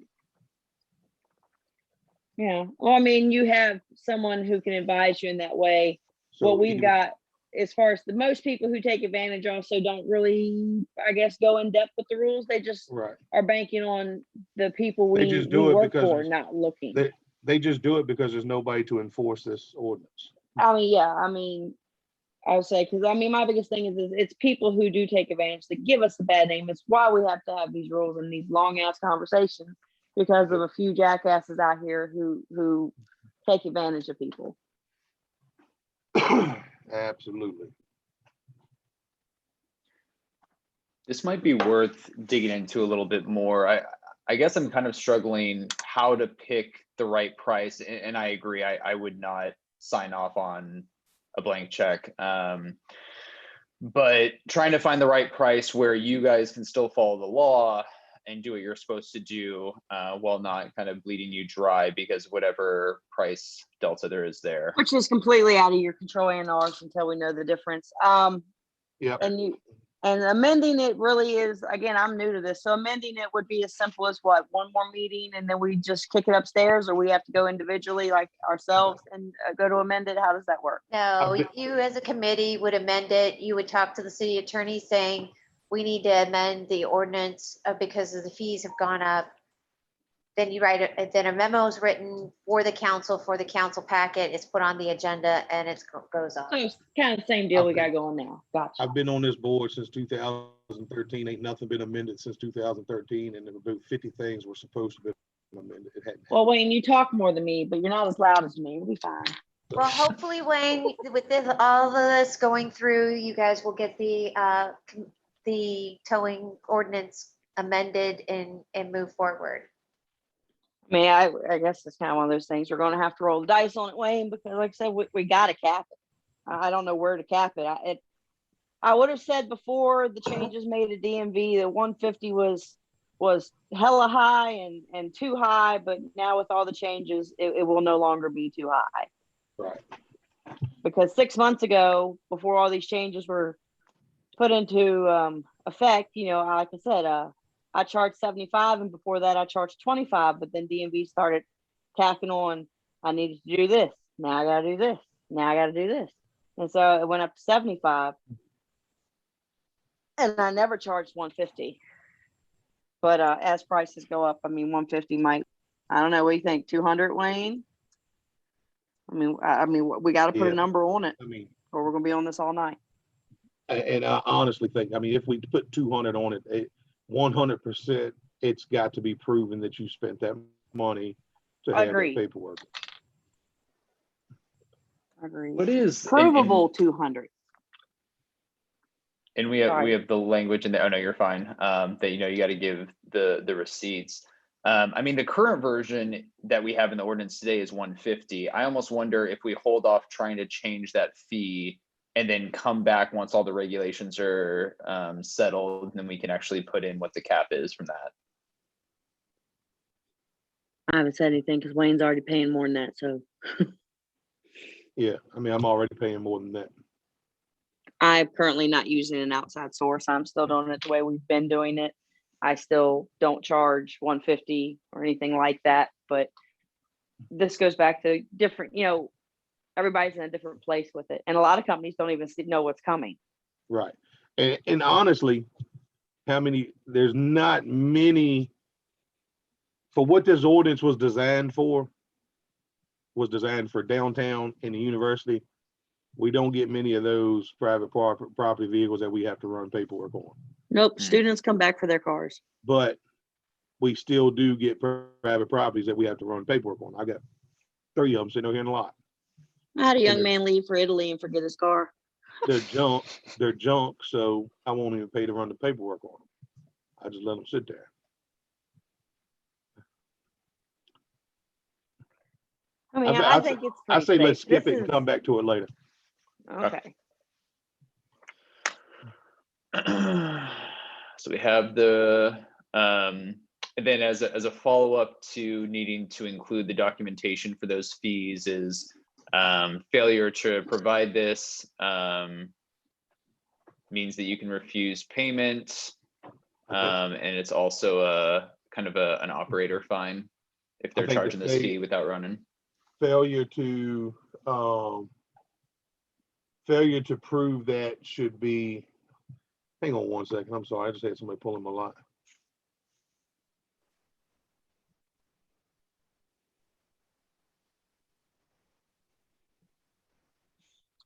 Yeah. Well, I mean, you have someone who can advise you in that way. So What we've either- got, as far as the most people who take advantage also don't really, I guess, go in depth with the rules. They just Right. are banking on the people They we just do it work because for, it's- not looking. They just do it because there's nobody to enforce this ordinance. I mean, yeah, I would say, because I mean, my biggest thing is it's people who do take advantage that give us a bad name. It's why we have to have these rules and these long ass conversations, because of a few jackasses out here who take advantage of people. Absolutely. This might be worth digging into a little bit more. I guess I'm kind of struggling how to pick the right price, and I agree. I would not sign off on a blank check. But trying to find the right price where you guys can still follow the law and do what you're supposed to do while not kind of bleeding you dry because whatever price delta there is there. Which is completely out of your control and ours until we know the difference. Yeah. And amending it really is, again, I'm new to this. So amending it would be as simple as what, one more meeting and then we just kick it upstairs, or we have to go individually like ourselves and go to amend it? How does that work? No, been- you as a committee would amend it. You would talk to the city attorney saying, we need to amend the ordinance because of the fees have gone up. Then you write it, then a memo is written for the council packet. It's put on the agenda and it goes on. So it's kind of the same deal we got going now. Gotcha. I've been on this board since 2013. Ain't nothing been amended since 2013, and about 50 things were supposed to be amended. It hadn't. Well, Wayne, you talk more than me, but you're not as loud as me. You'll be fine. Well, hopefully, Wayne, with this, all of this going through, you guys will get the towing ordinance amended and move forward. I mean, I guess it's kind of one of those things. We're going to have to roll the dice on it, Wayne, because like I said, we got to cap it. I don't know where to cap it. I would have said before the changes made at DMV that 150 was hella high and too high, but now with all the changes, it will no longer be too high. Right. Because 6 months ago, before all these changes were put into effect, you know, like I said, I charged 75, and before that I charged 25, but then DMV started tacking on, I needed to do this. Now I got to do this. Now I got to do this. And so it went up to 75, and I never charged 150. But as prices go up, I mean, 150 might, I don't know. What do you think? 200, Wayne? I mean, we got to put Yeah. a number on it, I mean, or we're going to be on this all night. and I honestly think, I mean, if we put 200 on it, 100%, it's got to be proven that you spent that money to have that Agreed. paperwork. Agreed. What is Provable 200. And we have Sorry. the language in there. Oh no, you're fine. That you got to give the receipts. I mean, the current version that we have in the ordinance today is 150. I almost wonder if we hold off trying to change that fee and then come back once all the regulations are settled, then we can actually put in what the cap is from that. I haven't said anything because Wayne's already paying more than that. So Yeah, I mean, I'm already paying more than that. I'm currently not using an outside source. I'm still doing it the way we've been doing it. I still don't charge 150 or anything like that. But this goes back to different, you know, everybody's in a different place with it. And a lot of companies don't even know what's coming. Right. And honestly, there's not many, for what this ordinance was designed for downtown and the university. We don't get many of those private property vehicles that we have to run paperwork on. Nope. Students come back for their cars. But we still do get private properties that we have to run paperwork on. I got 3 of them sitting over here in the lot. I had a young man leave for Italy and forget his car. They're junk, so I won't even pay to run the paperwork on them. I just let them sit there. I mean, I I think it's I pretty say let's safe. skip This it and is- come back to it later. Okay. So we have the and then as a follow-up to needing to include the documentation for those fees is failure to provide this means that you can refuse payment. And it's also a kind of an operator fine if they're think the charging this state- fee without running. Failure to prove that should be, hang on one second, I'm sorry, I just had somebody pulling my line.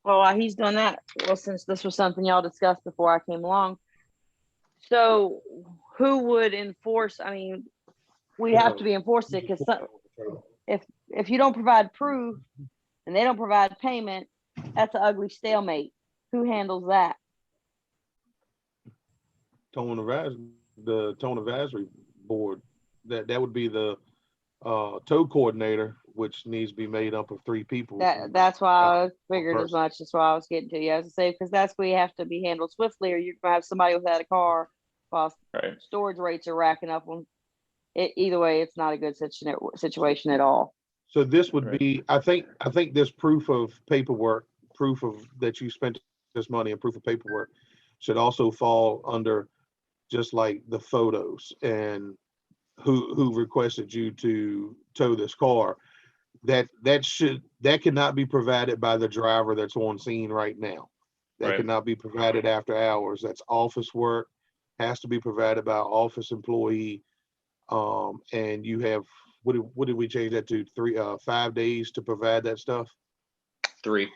Well, while he's doing that, well, since this was something y'all discussed before I came along, so who would enforce? I mean, we have to be enforced it because if you don't provide proof and they don't provide payment, that's an ugly stalemate. Who handles that? The tone advisory board, that would be the tow coordinator, which needs to be made up of 3 people. That's why I figured as person. much. That's why I was getting to you. I was to say because that's where you have to be handled swiftly, or you're gonna have somebody without a car while Right. storage rates are racking up on it. Either way, it's not a good situation at all. So this would Right. be, I think this proof of paperwork, proof of that you spent this money and proof of paperwork should also fall under just like the photos and who requested you to tow this car. That cannot be provided by the driver that's on scene right now. That Right. cannot be provided after hours. That's office work, has to be provided by an office employee. And you have, what did we change that to? 5 days to provide that stuff? 3.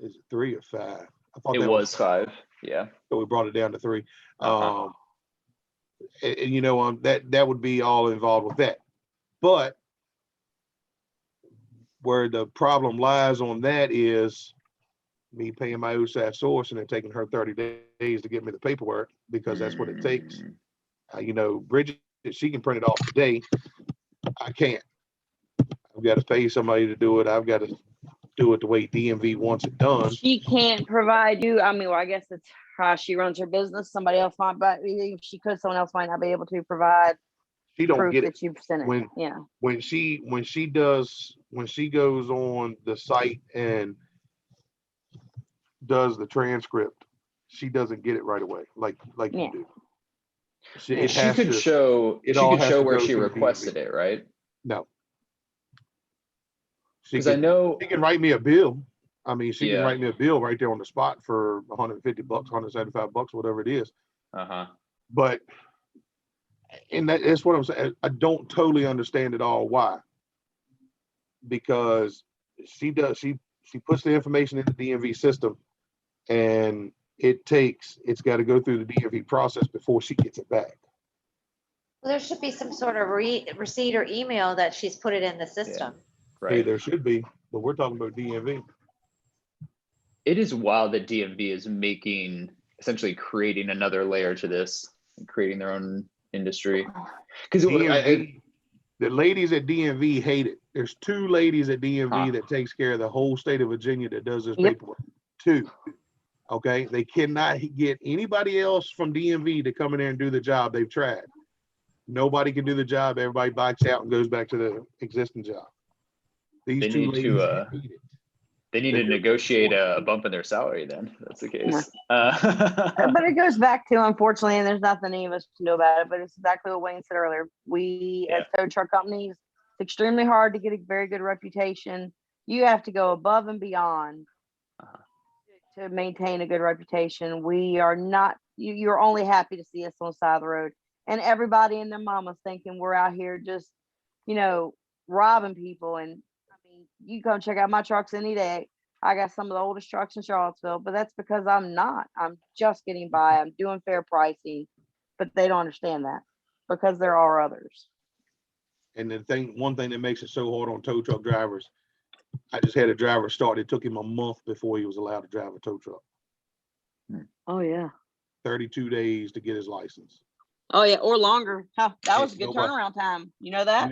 Is it 3 or 5? I thought It that was 5. Yeah. so we brought it down to 3. Uh-huh. That would be all involved with that. But where the problem lies on that is me paying my OSAT source and it taking her 30 days to get me the paperwork because that's what it takes. Bridget, she can print it off today. I can't. I've got to pay somebody to do it. I've got to do it the way DMV wants it done. She can't provide you. I mean, well, I guess that's how she runs her business. Somebody else might, but if she could, someone else might not be able to provide She don't proof get it. that you've sent it. Yeah. when she goes on the site and does the transcript, she doesn't get it right away like Yeah. you do. She It has could to- show. it She all could has show to where go she through requested DMV. it, right? No. Because I know. She can write me a bill. I mean, she can Yeah. write me a bill right there on the spot for $150, $175, whatever it is. Uh-huh. But that's what I'm saying. I don't totally understand it all why. Because she puts the information in the DMV system and it's got to go through the DMV process before she gets it back. Well, there should be some sort of receipt or email that she's put it in the system. Hey, Right. there should be, but we're talking about DMV. It is wild that DMV is essentially creating another layer to this, and creating their own industry. Because DMV, the ladies at DMV hate it. There's 2 ladies at DMV Huh. that takes care of the whole state of Virginia that does this Yep. paperwork. 2. Okay, they cannot get anybody else from DMV to come in there and do the job. They've tried. Nobody can do the job. Everybody backs out and goes back to the existing job. These They 2 need ladies to, hate it. they need to negotiate a bump in their salary then, if that's the case. But it goes back to, unfortunately, and there's nothing any of us can do about it, but it's exactly what Wayne said earlier. We, as tow truck companies, it's extremely hard to get a very good reputation. You have to go above and beyond to maintain a good reputation. We are not, you're only happy to see us on the side of the road. And everybody and their mama's thinking we're out here just, robbing people. And I mean, you come check out my trucks any day. I got some of the oldest trucks in Charlottesville, but that's because I'm not. I'm just getting by. I'm doing fair pricing, but they don't understand that because there are others. And one thing that makes it so hard on tow truck drivers, I just had a driver start. It took him a month before he was allowed to drive a tow truck. Oh yeah. 32 days to get his license. Oh yeah, or longer. That was a good Nobody- turnaround time. You know that?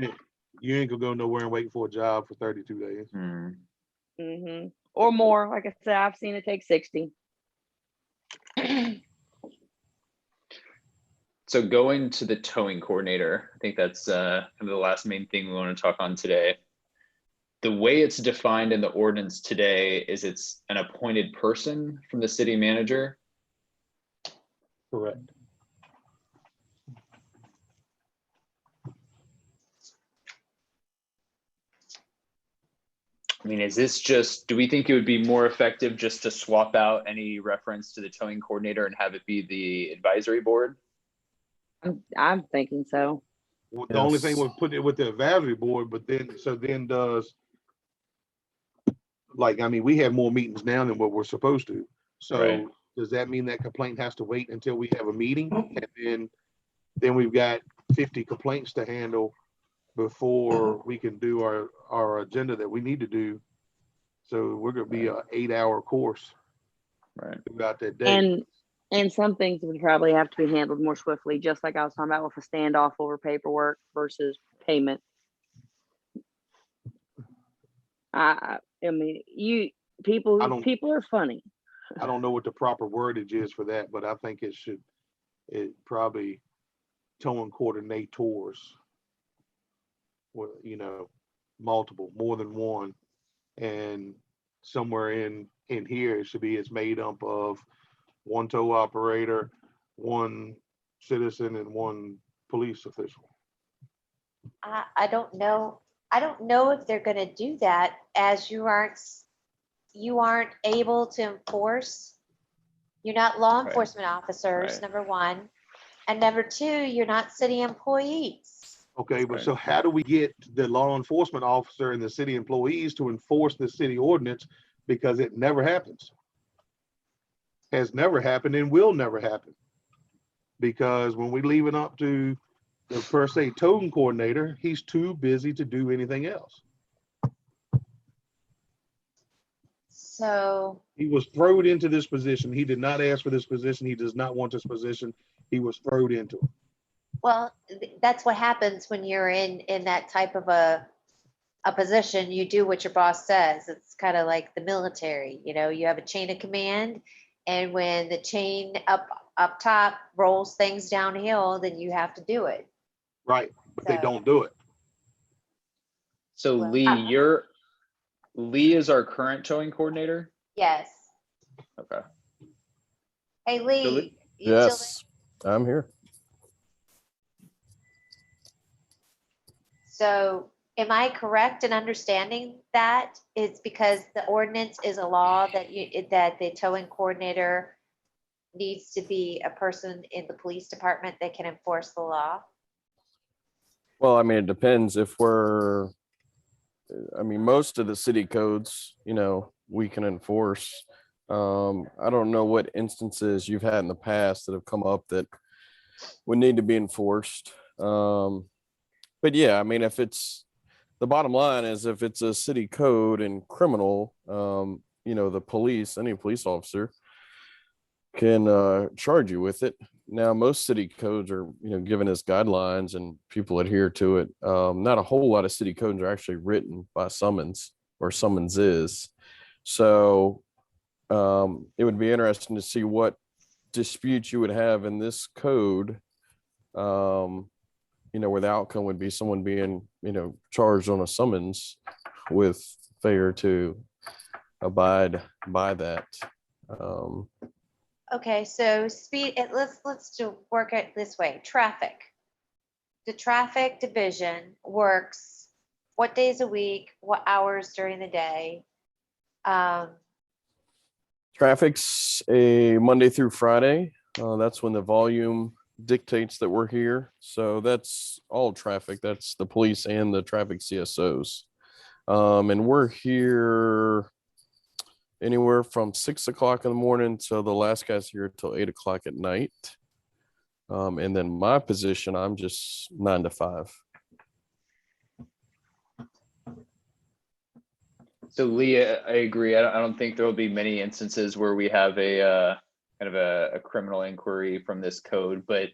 You ain't gonna go nowhere and wait for a job for 32 days. Mm-hmm. Or more. Like I said, I've seen it take 60. So going to the towing coordinator, I think that's kind of the last main thing we want to talk on today. The way it's defined in the ordinance today is it's an appointed person from the city manager. Correct. I mean, is this just, do we think it would be more effective just to swap out any reference to the towing coordinator and have it be the advisory board? I'm thinking so. Well, the only thing Yes. we'll put it with the advisory board, but then does, we have more meetings now than what we're supposed to. So Right. does that mean that complaint has to wait until we have a meeting? And then we've got 50 complaints to handle before we can do our agenda that we need to do. So we're gonna be a 8-hour course Right. throughout that day. And some things would probably have to be handled more swiftly, just like I was talking about with a standoff over paperwork versus payment. I mean, people I don't- are funny. I don't know what the proper wordage is for that, but I think it should it probably towing coordinators. Well, multiple, more than one. And somewhere in here, it should be, it's made up of one tow operator, one citizen, and one police official. I don't know. I don't know if they're gonna do that, as you aren't able to enforce. You're not law Right. enforcement officers, Right. number one. And number two, you're not city employees. Okay, but Right. so how do we get the law enforcement officer and the city employees to enforce the city ordinance? Because it never happens. Has never happened and will never happen. Because when we leave it up to the per se towing coordinator, he's too busy to do anything else. So, He was thrown into this position. He did not ask for this position. He does not want this position. He was thrown into it. well, that's what happens when you're in that type of a position. You do what your boss says. It's kind of like the military, you have a chain of command, and when the chain up top rolls things downhill, then you have to do it. Right, but they So- don't do it. So Well, Lee is our current towing coordinator. Yes. Okay. Hey, Lee. Lee- you still Yes, I'm here. So am I correct in understanding that it's because the ordinance is a law that that the towing coordinator needs to be a person in the police department that can enforce the law? Well, I mean, it depends if most of the city codes, we can enforce. I don't know what instances you've had in the past that have come up that would need to be enforced. But yeah, I mean, the bottom line is if it's a city code and criminal, the police, any police officer can charge you with it. Now, most city codes are, given as guidelines and people adhere to it. Not a whole lot of city codes are actually written by summons or summonses. So it would be interesting to see what disputes you would have in this code, where the outcome would be someone being, charged on a summons with failure to abide by that. Okay, so let's work it this way. Traffic. The traffic division works what days a week, what hours during the day? Traffic's a Monday through Friday. That's when the volume dictates that we're here. So that's all traffic. That's the police and the traffic CSOs. And we're here anywhere from 6 o'clock in the morning till the last guy's here till 8 o'clock at night. And then my position, I'm just 9 to 5. So Lee, I agree. I don't think there will be many instances where we have a kind of a criminal inquiry from this code, but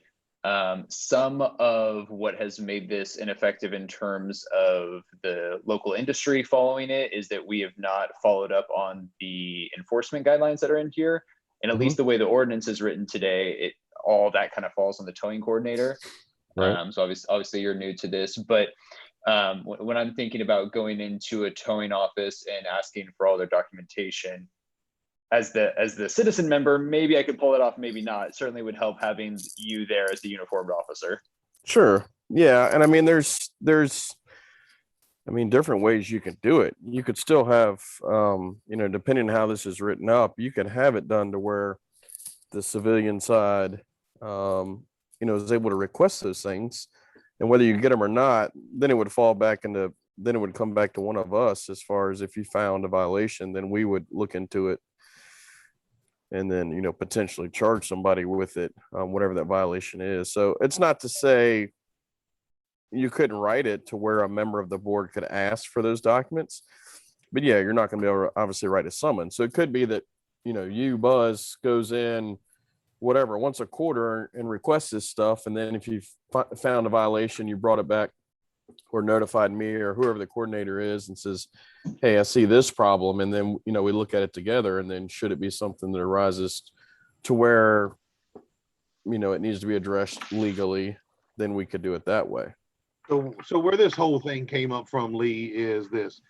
some of what has made this ineffective in terms of the local industry following it is that we have not followed up on the enforcement guidelines that are in here. And at least the way the ordinance is written today, all that kind of falls on the towing coordinator. Right. So obviously you're new to this, but when I'm thinking about going into a towing office and asking for all their documentation, as the citizen member, maybe I could pull it off, maybe not. It certainly would help having you there as the uniformed officer. Sure. Yeah. And I mean, there's different ways you can do it. You could still have, depending on how this is written up, you could have it done to where the civilian side, is able to request those things. And whether you get them or not, then it would come back to one of us as far as if you found a violation, then we would look into it and then, potentially charge somebody with it, whatever that violation is. So it's not to say you couldn't write it to where a member of the board could ask for those documents, but yeah, you're not going to be able to obviously write a summons. So it could be that, Buzz goes in once a quarter and requests this stuff. And then if you found a violation, you brought it back or notified me or whoever the coordinator is and says, hey, I see this problem. And then, we look at it together, and then should it be something that arises to where, it needs to be addressed legally, then we could do it that way. So where this whole thing came up from, Lee, is this.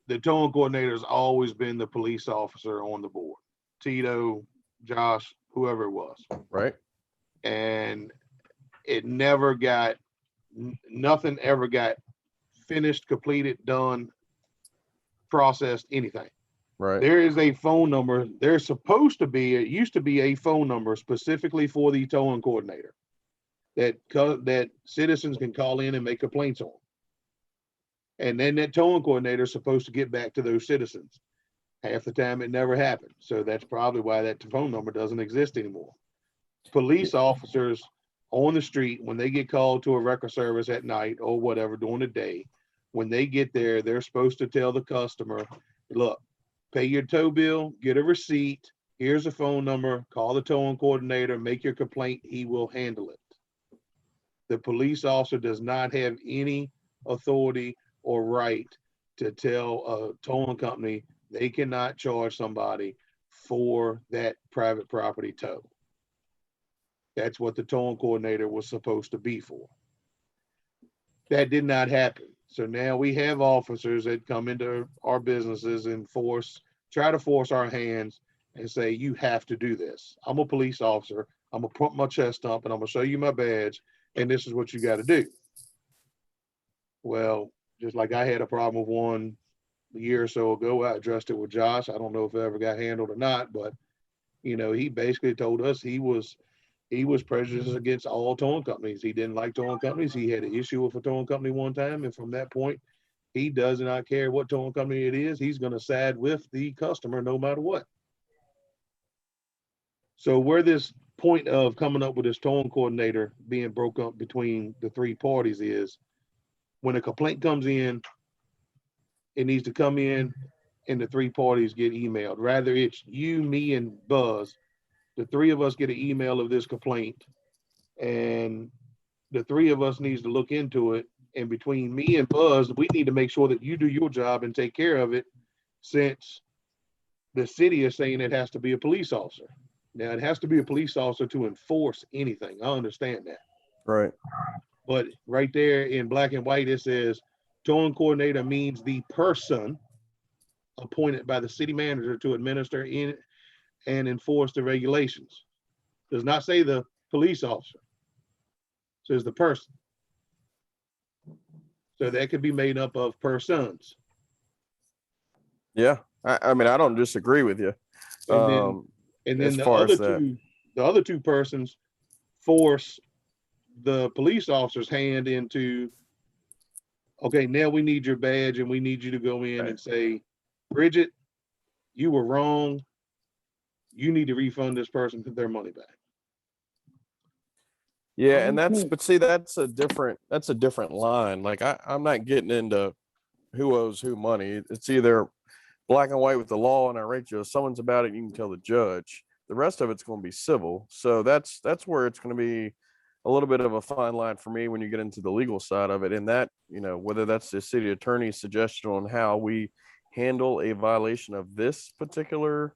The towing coordinator has always been the police officer on the board. Tito, Josh, whoever it was. Right? And it never got, nothing ever got finished, completed, done, processed, anything. Right. There is a phone number. There's supposed to be, it used to be a phone number specifically for the towing coordinator that citizens can call in and make complaints on. And then that towing coordinator is supposed to get back to those citizens. Half the time it never happened. So that's probably why that phone number doesn't exist anymore. Police officers on the street, when they get called to a record service at night or whatever during the day, when they get there, they're supposed to tell the customer, look, pay your tow bill, get a receipt, here's a phone number, call the towing coordinator, make your complaint, he will handle it. The police officer does not have any authority or right to tell a towing company they cannot charge somebody for that private property tow. That's what the towing coordinator was supposed to be for. That did not happen. So now we have officers that come into our businesses and try to force our hands and say, you have to do this. I'm a police officer. I'm gonna put my chest up and I'm gonna show you my badge, and this is what you got to do. Well, just like I had a problem with one a year or so ago, I addressed it with Josh. I don't know if it ever got handled or not, but he basically told us he was prejudiced against all towing companies. He didn't like towing companies. He had an issue with a towing company one time, and from that point, he does not care what towing company it is. He's going to side with the customer no matter what. So where this point of coming up with this towing coordinator being broke up between the three parties is, when a complaint comes in, it needs to come in and the three parties get emailed. Rather it's you, me, and Buzz. The three of us get an email of this complaint, and the three of us needs to look into it. And between me and Buzz, we need to make sure that you do your job and take care of it, since the city is saying it has to be a police officer. Now, it has to be a police officer to enforce anything. I understand that. Right. But right there in black and white, it says towing coordinator means the person appointed by the city manager to administer in and enforce the regulations. Does not say the police officer. It says the person. So that could be made up of persons. Yeah. I mean, I don't disagree with you. And then as the far as other two persons force the police officer's hand into, okay, now we need your badge and we need you to go in and say, Bridget, you were wrong. You need to refund this person their money back. Yeah, and but see, that's a different line. Like I'm not getting into who owes who money. It's either black and white with the law, and I rate you. If someone's about it, you can tell the judge. The rest of it's going to be civil. So that's where it's going to be a little bit of a fine line for me when you get into the legal side of it. And that, whether that's the city attorney's suggestion on how we handle a violation of this particular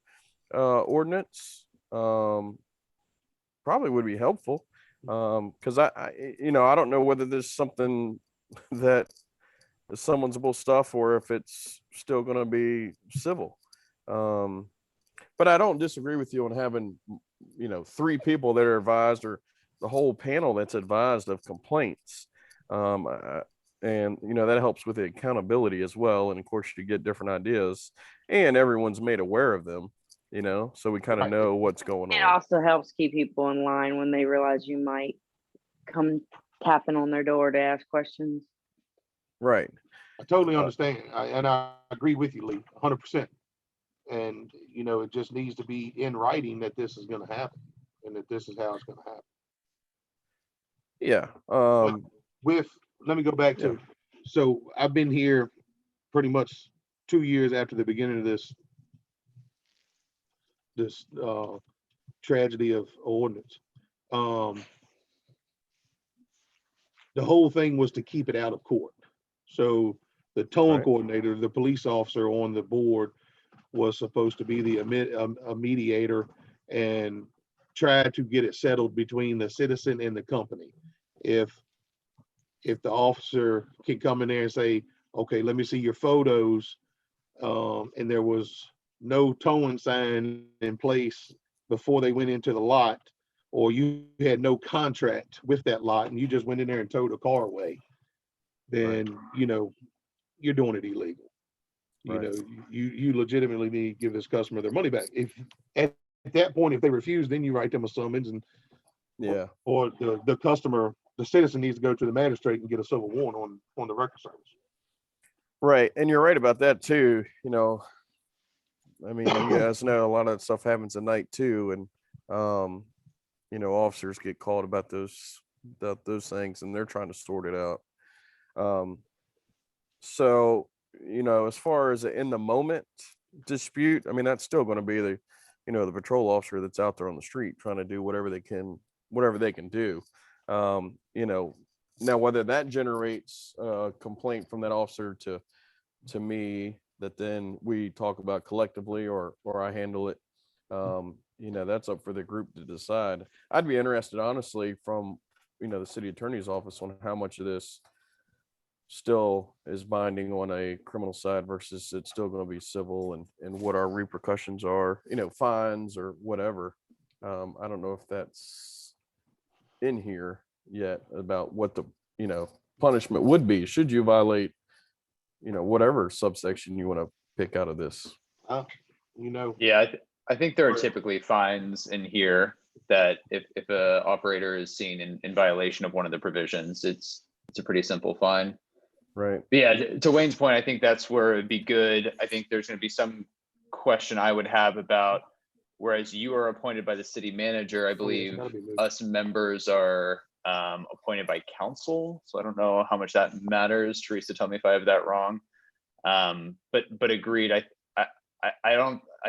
ordinance, probably would be helpful. Because I don't know whether there's something that is someone's stuff or if it's still going to be civil. But I don't disagree with you on having, three people that are advised, or the whole panel that's advised of complaints. And, that helps with the accountability as well. And of course you get different ideas, and everyone's made aware of them, so we kind of know what's going on. It also helps keep people in line when they realize you might come tapping on their door to ask questions. Right. I totally understand. And I agree with you, Lee, 100%. And, it just needs to be in writing that this is going to happen and that this is how it's going to happen. Yeah. Let me go back to, so I've been here pretty much 2 years after the beginning of this tragedy of ordinance. The whole thing was to keep it out of court. So the towing coordinator, the police officer on the board, was supposed to be a mediator and try to get it settled between the citizen and the company. If the officer can come in there and say, okay, let me see your photos, and there was no towing sign in place before they went into the lot, or you had no contract with that lot and you just went in there and towed a car away, then, you know, you're doing it illegal. You Right. know, you legitimately need to give this customer their money back. If at that point, if they refuse, then you write them a summons, and Yeah. or the customer, the citizen needs to go to the magistrate and get a civil warrant on the record service. Right. And you're right about that too. You know, I mean, you guys know a lot of that stuff happens at night too. And, you know, officers get called about those things, and they're trying to sort it out. So, you know, as far as in the moment dispute, I mean, that's still going to be the, you know, the patrol officer that's out there on the street trying to do whatever they can do. You know, now whether that generates a complaint from that officer to me that then we talk about collectively, or I handle it, you know, that's up for the group to decide. I'd be interested, honestly, from, you know, the city attorney's office on how much of this still is binding on a criminal side versus it's still going to be civil, and what our repercussions are, you know, fines or whatever. I don't know if that's in here yet about what the, you know, punishment would be should you violate, you know, whatever subsection you want to pick out of this. You know, Yeah, I think there are typically fines in here that if a operator is seen in violation of one of the provisions, it's a pretty simple fine. Right. But yeah, to Wayne's point, I think that's where it'd be good. I think there's going to be some question I would have about, whereas you are appointed by the city manager, I believe gotta be moved. us members are appointed by council. So I don't know how much that matters. Teresa, tell me if I have that wrong. But agreed. I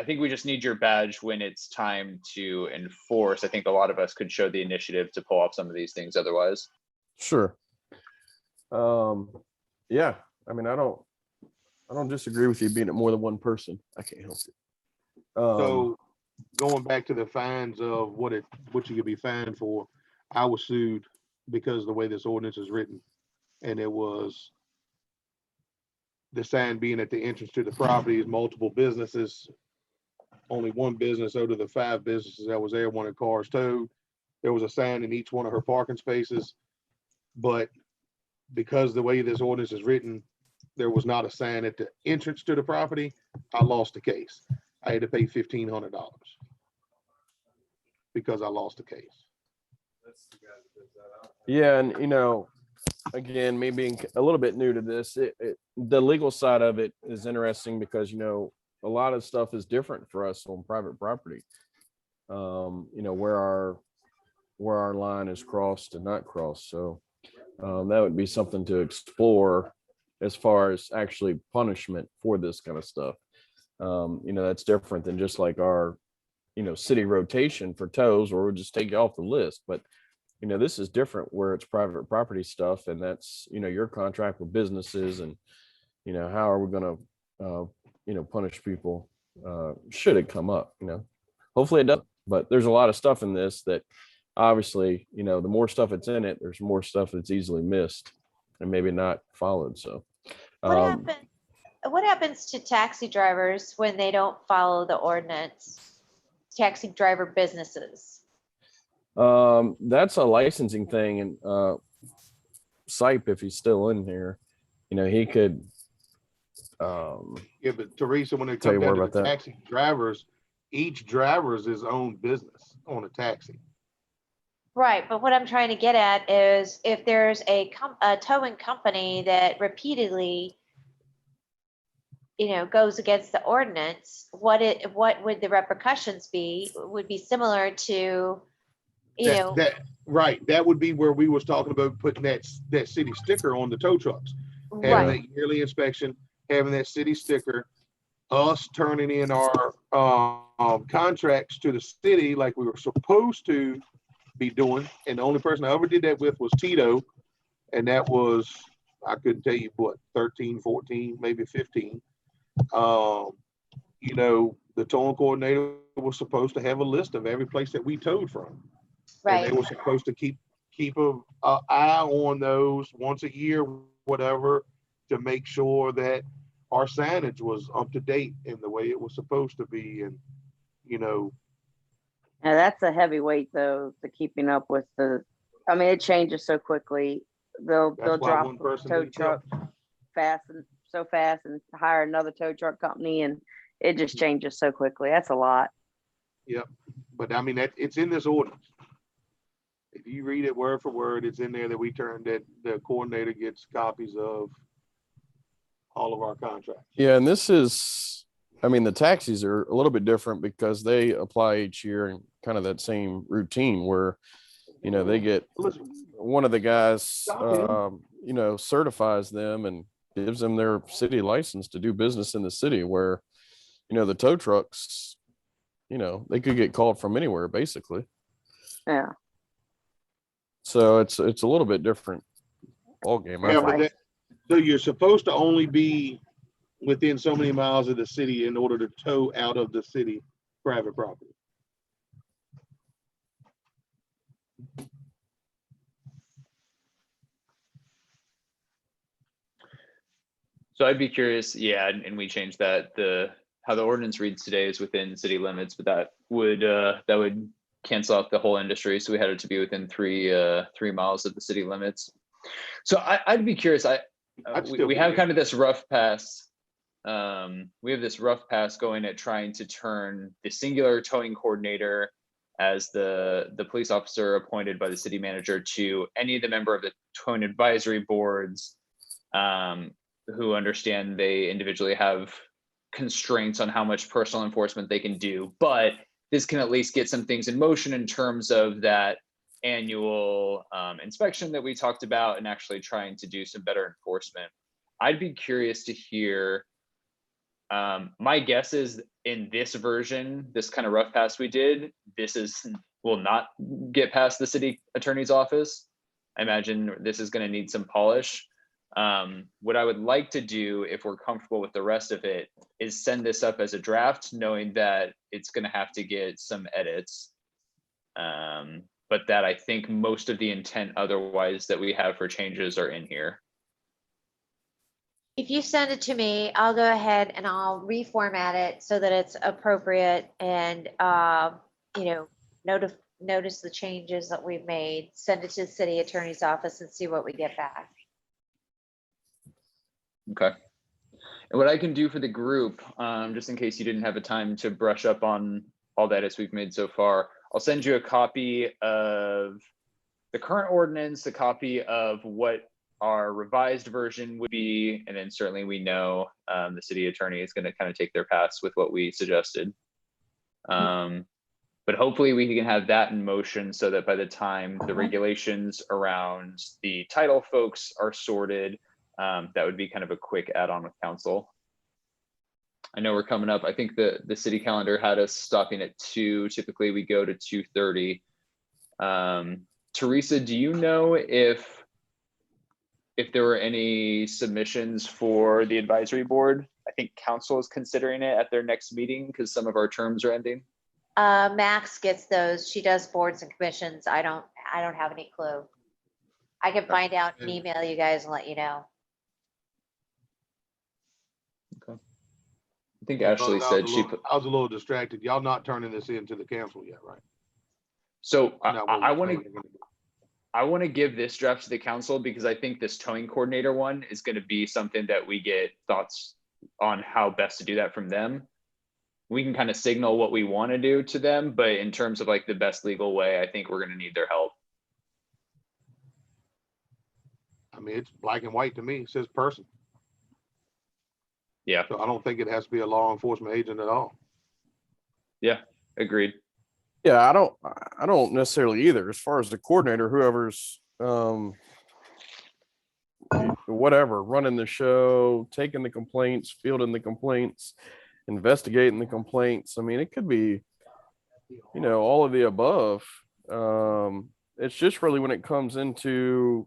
think we just need your badge when it's time to enforce. I think a lot of us could show the initiative to pull off some of these things otherwise. Sure. Yeah. I mean, I don't disagree with you being at more than one person. I can't help it. so going back to the fines of what you could be fined for, I was sued because of the way this ordinance is written, and it was the sign being at the entrance to the property is multiple businesses. Only one business out of the 5 businesses that was there wanted cars towed. There was a sign in each one of her parking spaces, but because the way this ordinance is written, there was not a sign at the entrance to the property. I lost the case. I had to pay $1,500 because I lost the case. Yeah, and you know, again, me being a little bit new to this, the legal side of it is interesting because, you know, a lot of stuff is different for us on private property. You know, where our line is crossed and not crossed. So that would be something to explore as far as actually punishment for this kind of stuff. You know, that's different than just like our, you know, city rotation for tows, or we'll just take you off the list. But, you know, this is different where it's private property stuff, and that's, you know, your contract with businesses, and, you know, how are we going to, you know, punish people should it come up, you know. Hopefully it doesn't, but there's a lot of stuff in this that obviously, you know, the more stuff that's in it, there's more stuff that's easily missed and maybe not followed. So What happens to taxi drivers when they don't follow the ordinance? Taxi driver businesses. that's a licensing thing, and Sipe, if he's still in here, you know, he could Yeah, but Teresa, when it Tell you comes down more to the about that. taxi drivers, each driver is his own business on a taxi. Right, but what I'm trying to get at is if there's a towing company that repeatedly, you know, goes against the ordinance, what would the repercussions be? Would be similar to, you know, Right, that would be where we was talking about putting that city sticker on the tow trucks. Having right, that yearly inspection, having that city sticker, us turning in our contracts to the city like we were supposed to be doing. And the only person I ever did that with was Tito. And that was, I couldn't tell you what, 13, 14, maybe 15. You know, the towing coordinator was supposed to have a list of every place that we towed from. And they Right, were supposed to keep a eye on those once a year, whatever, to make sure that our signage was up to date in the way it was supposed to be. And, you know, Now that's a heavyweight though, the keeping up with I mean, it changes so quickly. They'll that's why drop one a person tow needs help. truck fast and hire another tow truck company and it just changes so quickly. That's a lot. But I mean, it's in this ordinance. If you read it word for word, it's in there that that the coordinator gets copies of all of our contracts. Yeah, and this is, I mean, the taxis are a little bit different because they apply each year and kind of that same routine where, you know, they get Listen, one of the guys, Stop him. you know, certifies them and gives them their city license to do business in the city where, you know, the tow trucks, you know, they could get called from anywhere basically. Yeah. So it's a little bit different ball game. I Yeah, think. but so you're supposed to only be within so many miles of the city in order to tow out of the city private property. So I'd be curious, yeah, and we changed that, how the ordinance reads today is within city limits, but that would cancel out the whole industry. So we had it to be within 3 miles of the city limits. So I'd be curious, we have kind of this rough pass. We have this rough pass going at trying to turn the singular towing coordinator as the police officer appointed by the city manager to any of the member of the towing advisory boards, who understand they individually have constraints on how much personal enforcement they can do, but this can at least get some things in motion in terms of that annual inspection that we talked about and actually trying to do some better enforcement. I'd be curious to hear, my guess is in this version, this kind of rough pass we did, will not get past the city attorney's office. I imagine this is going to need some polish. What I would like to do, if we're comfortable with the rest of it, is send this up as a draft, knowing that it's going to have to get some edits. But that I think most of the intent otherwise that we have for changes are in here. if you send it to me, I'll go ahead and I'll reformat it so that it's appropriate and, you know, notice the changes that we've made, send it to the city attorney's office and see what we get back. Okay. And what I can do for the group, just in case you didn't have a time to brush up on all the edits we've made so far, I'll send you a copy of the current ordinance, a copy of what our revised version would be, and then certainly we know the city attorney is going to kind of take their pass with what we suggested. But hopefully we can have that in motion so that by the time the regulations around the title folks are sorted, that would be kind of a quick add-on with council. I know we're coming up. I think the city calendar had us stopping at 2. Typically we go to 2:30. Teresa, do you know if there were any submissions for the advisory board? I think council is considering it at their next meeting because some of our terms are ending. Max gets those. She does boards and commissions. I don't have any clue. I can find out and email you guys and let you know. I think Ashley said I was a little distracted. Y'all not turning this into the council yet, right? So Not what I we're want saying to we're gonna do. I want to give this draft to the council because I think this towing coordinator one is going to be something that we get thoughts on how best to do that from them. We can kind of signal what we want to do to them, but in terms of like the best legal way, I think we're going to need their help. I mean, it's black and white to me. It says person. Yeah, So I don't think it has to be a law enforcement agent at all. agreed. Yeah, I don't necessarily either. As far as the coordinator, whoever's whatever, running the show, taking the complaints, fielding the complaints, investigating the complaints. I mean, it could be, you know, all of the above. It's just really when it comes into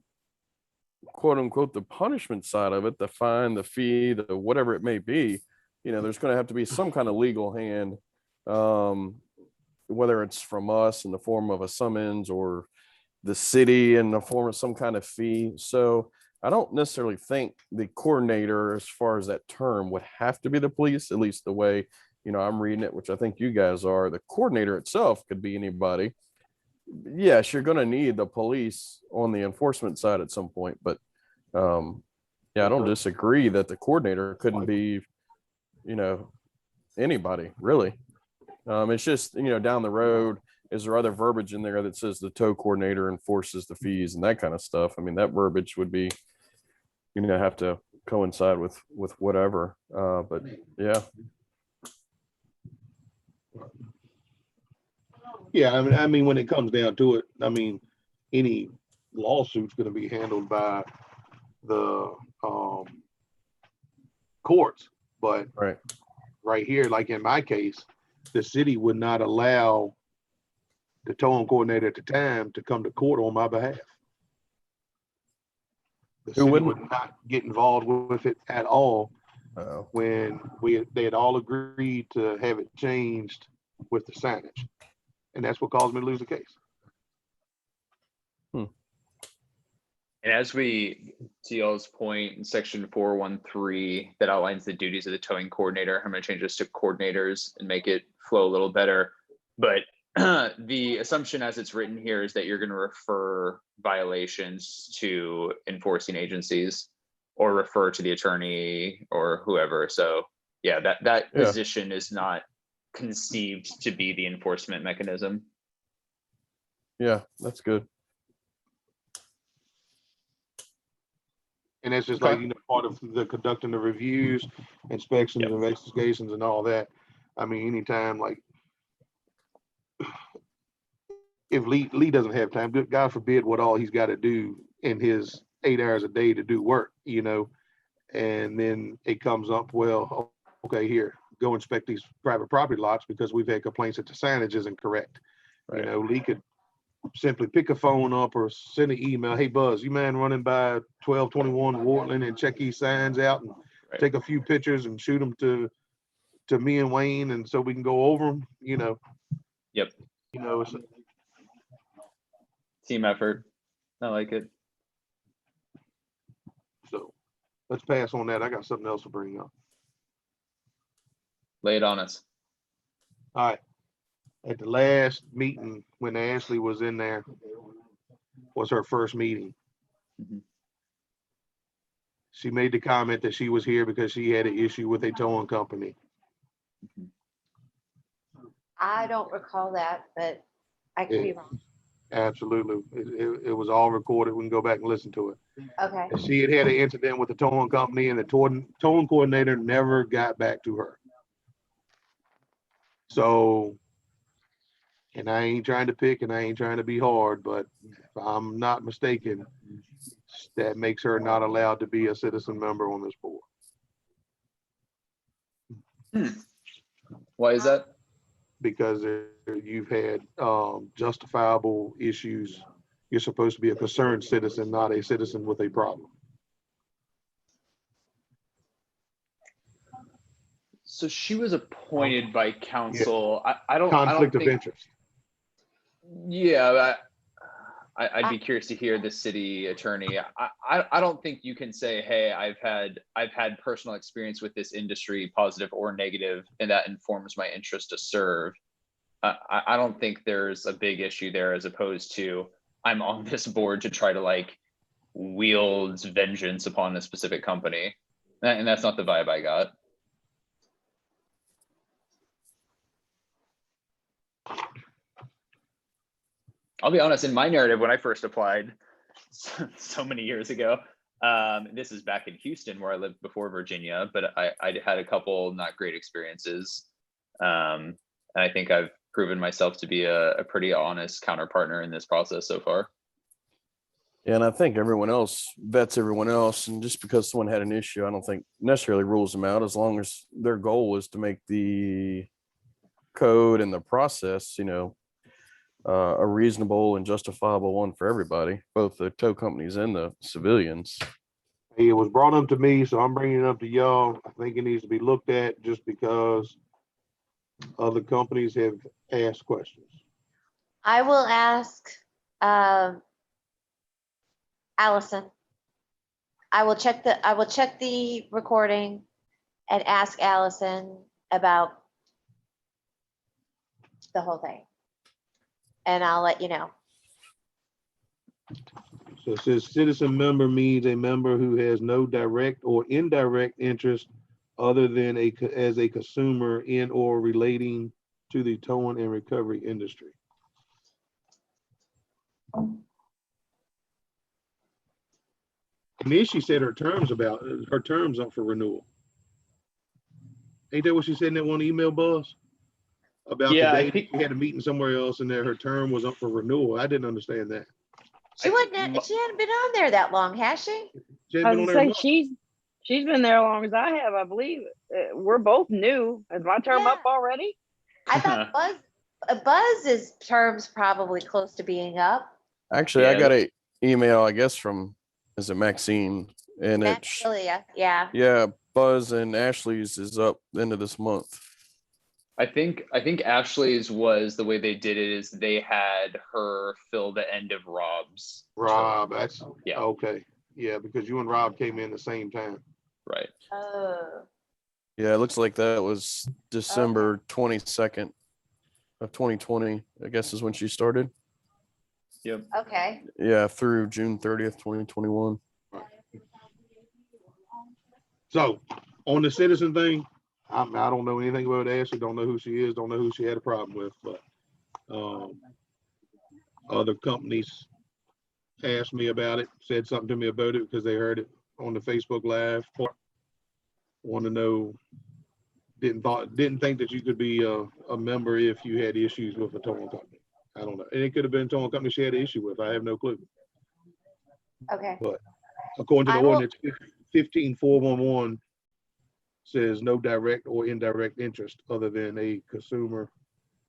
quote unquote the punishment side of it, the fine, the fee, the whatever it may be, there's going to have to be some kind of legal hand, whether it's from us in the form of a summons or the city in the form of some kind of fee. So I don't necessarily think the coordinator, as far as that term, would have to be the police, at least the way, I'm reading it, which I think you guys are. The coordinator itself could be anybody. Yes, you're going to need the police on the enforcement side at some point, but yeah, I don't disagree that the coordinator couldn't be, anybody really. It's just, down the road, is there other verbiage in there that says the tow coordinator enforces the fees and that kind of stuff? I mean, that verbiage would be, have to coincide with whatever. But yeah. Yeah, I mean, when it comes down to it, I mean, any lawsuit's gonna be handled by the courts, but Right. right here, like in my case, the city would not allow the towing coordinator at the time to come to court on my behalf. The city wouldn't? would not get involved with it at all Uh-oh. when they had all agreed to have it changed with the signage. And that's what caused me to lose the case. And as we, to y'all's point, in section 413, that outlines the duties of the towing coordinator, I'm going to change this to coordinators and make it flow a little better. But the assumption as it's written here is that you're going to refer violations to enforcing agencies or refer to the attorney or whoever. So yeah, that position is not conceived to be the enforcement mechanism. Yeah, that's good. And that's just like, part of the conducting the reviews, inspections, Yep. investigations and all that. I mean, anytime, like, if Lee doesn't have time, God forbid what all he's got to do in his 8 hours a day to do work, and then it comes up, well, okay, here, go inspect these private property lots because we've had complaints that the signage isn't correct. Right. Lee could simply pick a phone up or send an email. Hey, Buzz, you mind running by 1221 Wartland and check these signs out and take a few pictures and shoot them to me and Wayne, and so we can go over them. Yep. It's Team effort. I like it. so. Let's pass on that. I got something else to bring up. Lay it on us. All right. At the last meeting, when Ashley was in there, was her first meeting. Mhm. She made the comment that she was here because she had an issue with a towing company. I don't recall that, but I could be wrong. Absolutely. It was all recorded. We can go back and listen to it. Okay. And she had an incident with the towing company, and the towing coordinator never got back to her. So, and I ain't trying to pick and I ain't trying to be hard, but if I'm not mistaken, that makes her not allowed to be a citizen member on this board. Why is that? Because you've had justifiable issues. You're supposed to be a concerned citizen, not a citizen with a problem. So she was appointed by council. I don't Conflict of think, interest. Yeah, I'd be curious to hear the city attorney. I don't think you can say, hey, I've had personal experience with this industry, positive or negative, and that informs my interest to serve. I don't think there's a big issue there, as opposed to I'm on this board to try to wield vengeance upon a specific company, and that's not the vibe I got. I'll be honest, in my narrative, when I first applied so many years ago, this is back in Houston where I lived before Virginia, but I had a couple not great experiences. And I think I've proven myself to be a pretty honest counterpartner in this process so far. Yeah, and I think everyone else vets everyone else. And just because someone had an issue, I don't think necessarily rules them out, as long as their goal is to make the code and the process, a reasonable and justifiable one for everybody, both the tow companies and the civilians. Hey, it was brought up to me, so I'm bringing it up to y'all. I think it needs to be looked at just because other companies have asked questions. I will ask, Allison. I will check the recording and ask Allison about the whole thing. And I'll let you know. So it says citizen member means a member who has no direct or indirect interest other than as a consumer in or relating to the towing and recovery industry. And then she said her terms up for renewal. Ain't that what she said in that one email, Buzz? About Yeah, the I day think- she had a meeting somewhere else and that her term was up for renewal. I didn't understand that. She hadn't been on there that long, has she? She I hadn't been was on gonna there a say month. she's been there as long as I have, I believe. We're both new. Is my term up already? I thought Buzz's term's probably close to being up. Actually, I Yeah. got a email, I guess, from, is it Maxine? And it's, Actually, yeah. yeah, Buzz and Ashley's is up end of this month. I think Ashley's was the way they did it is they had her fill the end of Rob's. Rob, that's, Yeah. okay. Yeah, because you and Rob came in the same time. Right. Oh, Yeah, it looks like that was December 22nd of 2020, I guess is when she started. Yep. okay. Yeah, through June 30th, 2021. So on the citizen thing, I don't know anything about Ashley, don't know who she is, don't know who she had a problem with, but other companies asked me about it, said something to me about it because they heard it on the Facebook Live part. Want to know, didn't think that you could be a member if you had issues with a towing company. I don't know. And it could have been a towing company she had an issue with. I have no clue. Okay. According to the I will- ordinance 15411 says no direct or indirect interest other than a consumer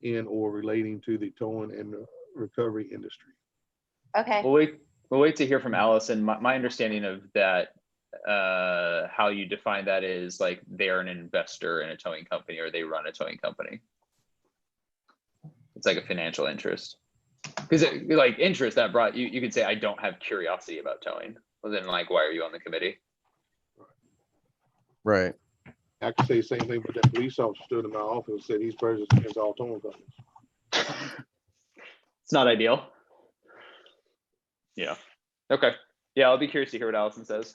in or relating to the towing and the recovery industry. Okay. We'll wait to hear from Allison. My understanding of that, how you define that is like they're an investor in a towing company or they run a towing company. It's like a financial interest. Because like interest that brought you could say I don't have curiosity about towing. Well then like why are you on the committee? Right. I could say the same thing, but that police officer stood in my office and said he's prejudiced against all towing companies. It's not ideal. Yeah. Okay. Yeah, I'll be curious to hear what Allison says.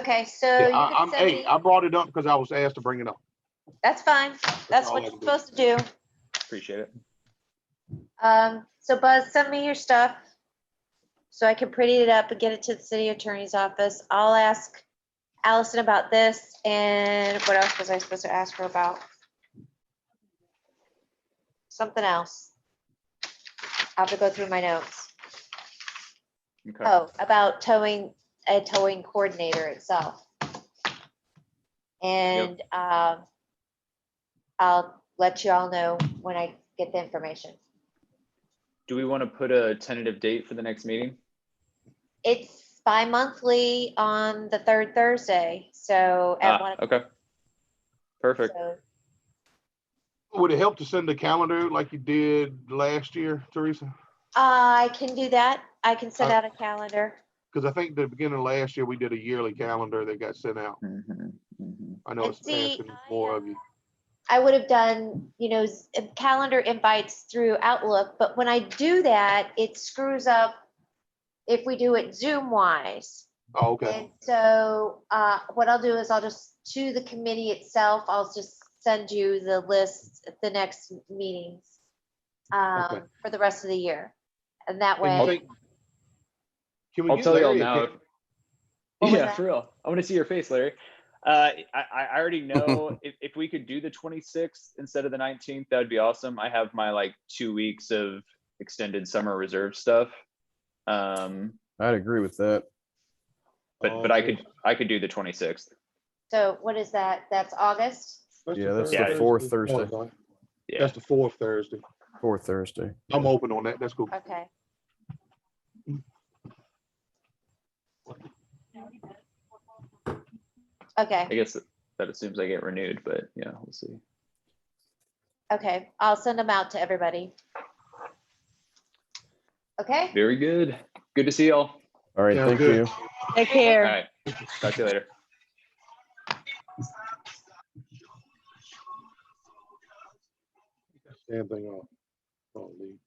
Okay, so Yeah, you can send me, I brought it up because I was asked to bring it up. that's fine. That's all what I you're can do. supposed to do. Appreciate it. So Buzz, send me your stuff so I can pretty it up and get it to the city attorney's office. I'll ask Allison about this, and what else was I supposed to ask her about? Something else. I'll have to go through my notes. Okay. Oh, about a towing coordinator itself. And I'll let you all know when I get the information. Do we want to put a tentative date for the next meeting? It's bi-monthly on the third Thursday, so at one. Okay. Perfect. So, Would it help to send a calendar like you did last year, Teresa? I can do that. I can send out a calendar. Because I think the beginning of last year, we did a yearly calendar that got sent out. Mhm, mhm. I know And it's see, asking more of you. I would have done, calendar invites through Outlook, but when I do that, it screws up if we do it Zoom wise. Oh, okay. And so what I'll do is I'll just, to the committee itself, I'll just send you the list at the next meetings Okay. for the rest of the year. And that And you way, think- Can we I'll get tell you all Larry a now. ca- What was Yeah, that? for real. I want to see your face, Larry. I already know if we could do the 26th instead of the 19th, that would be awesome. I have my like 2 weeks of extended summer reserve stuff. I'd agree with that. But I could do the 26th. so what is that? That's August? Yeah, that's the fourth Thursday. Yeah. That's the fourth Thursday. Fourth Thursday. I'm open on that. That's cool. Okay. Okay, I guess that assumes they get renewed, but yeah, we'll see. okay, I'll send them out to everybody. Okay, Very good. Good to see y'all. All right, Sounds thank good. you. Take All care. right. Talk to you later. Same thing on leave.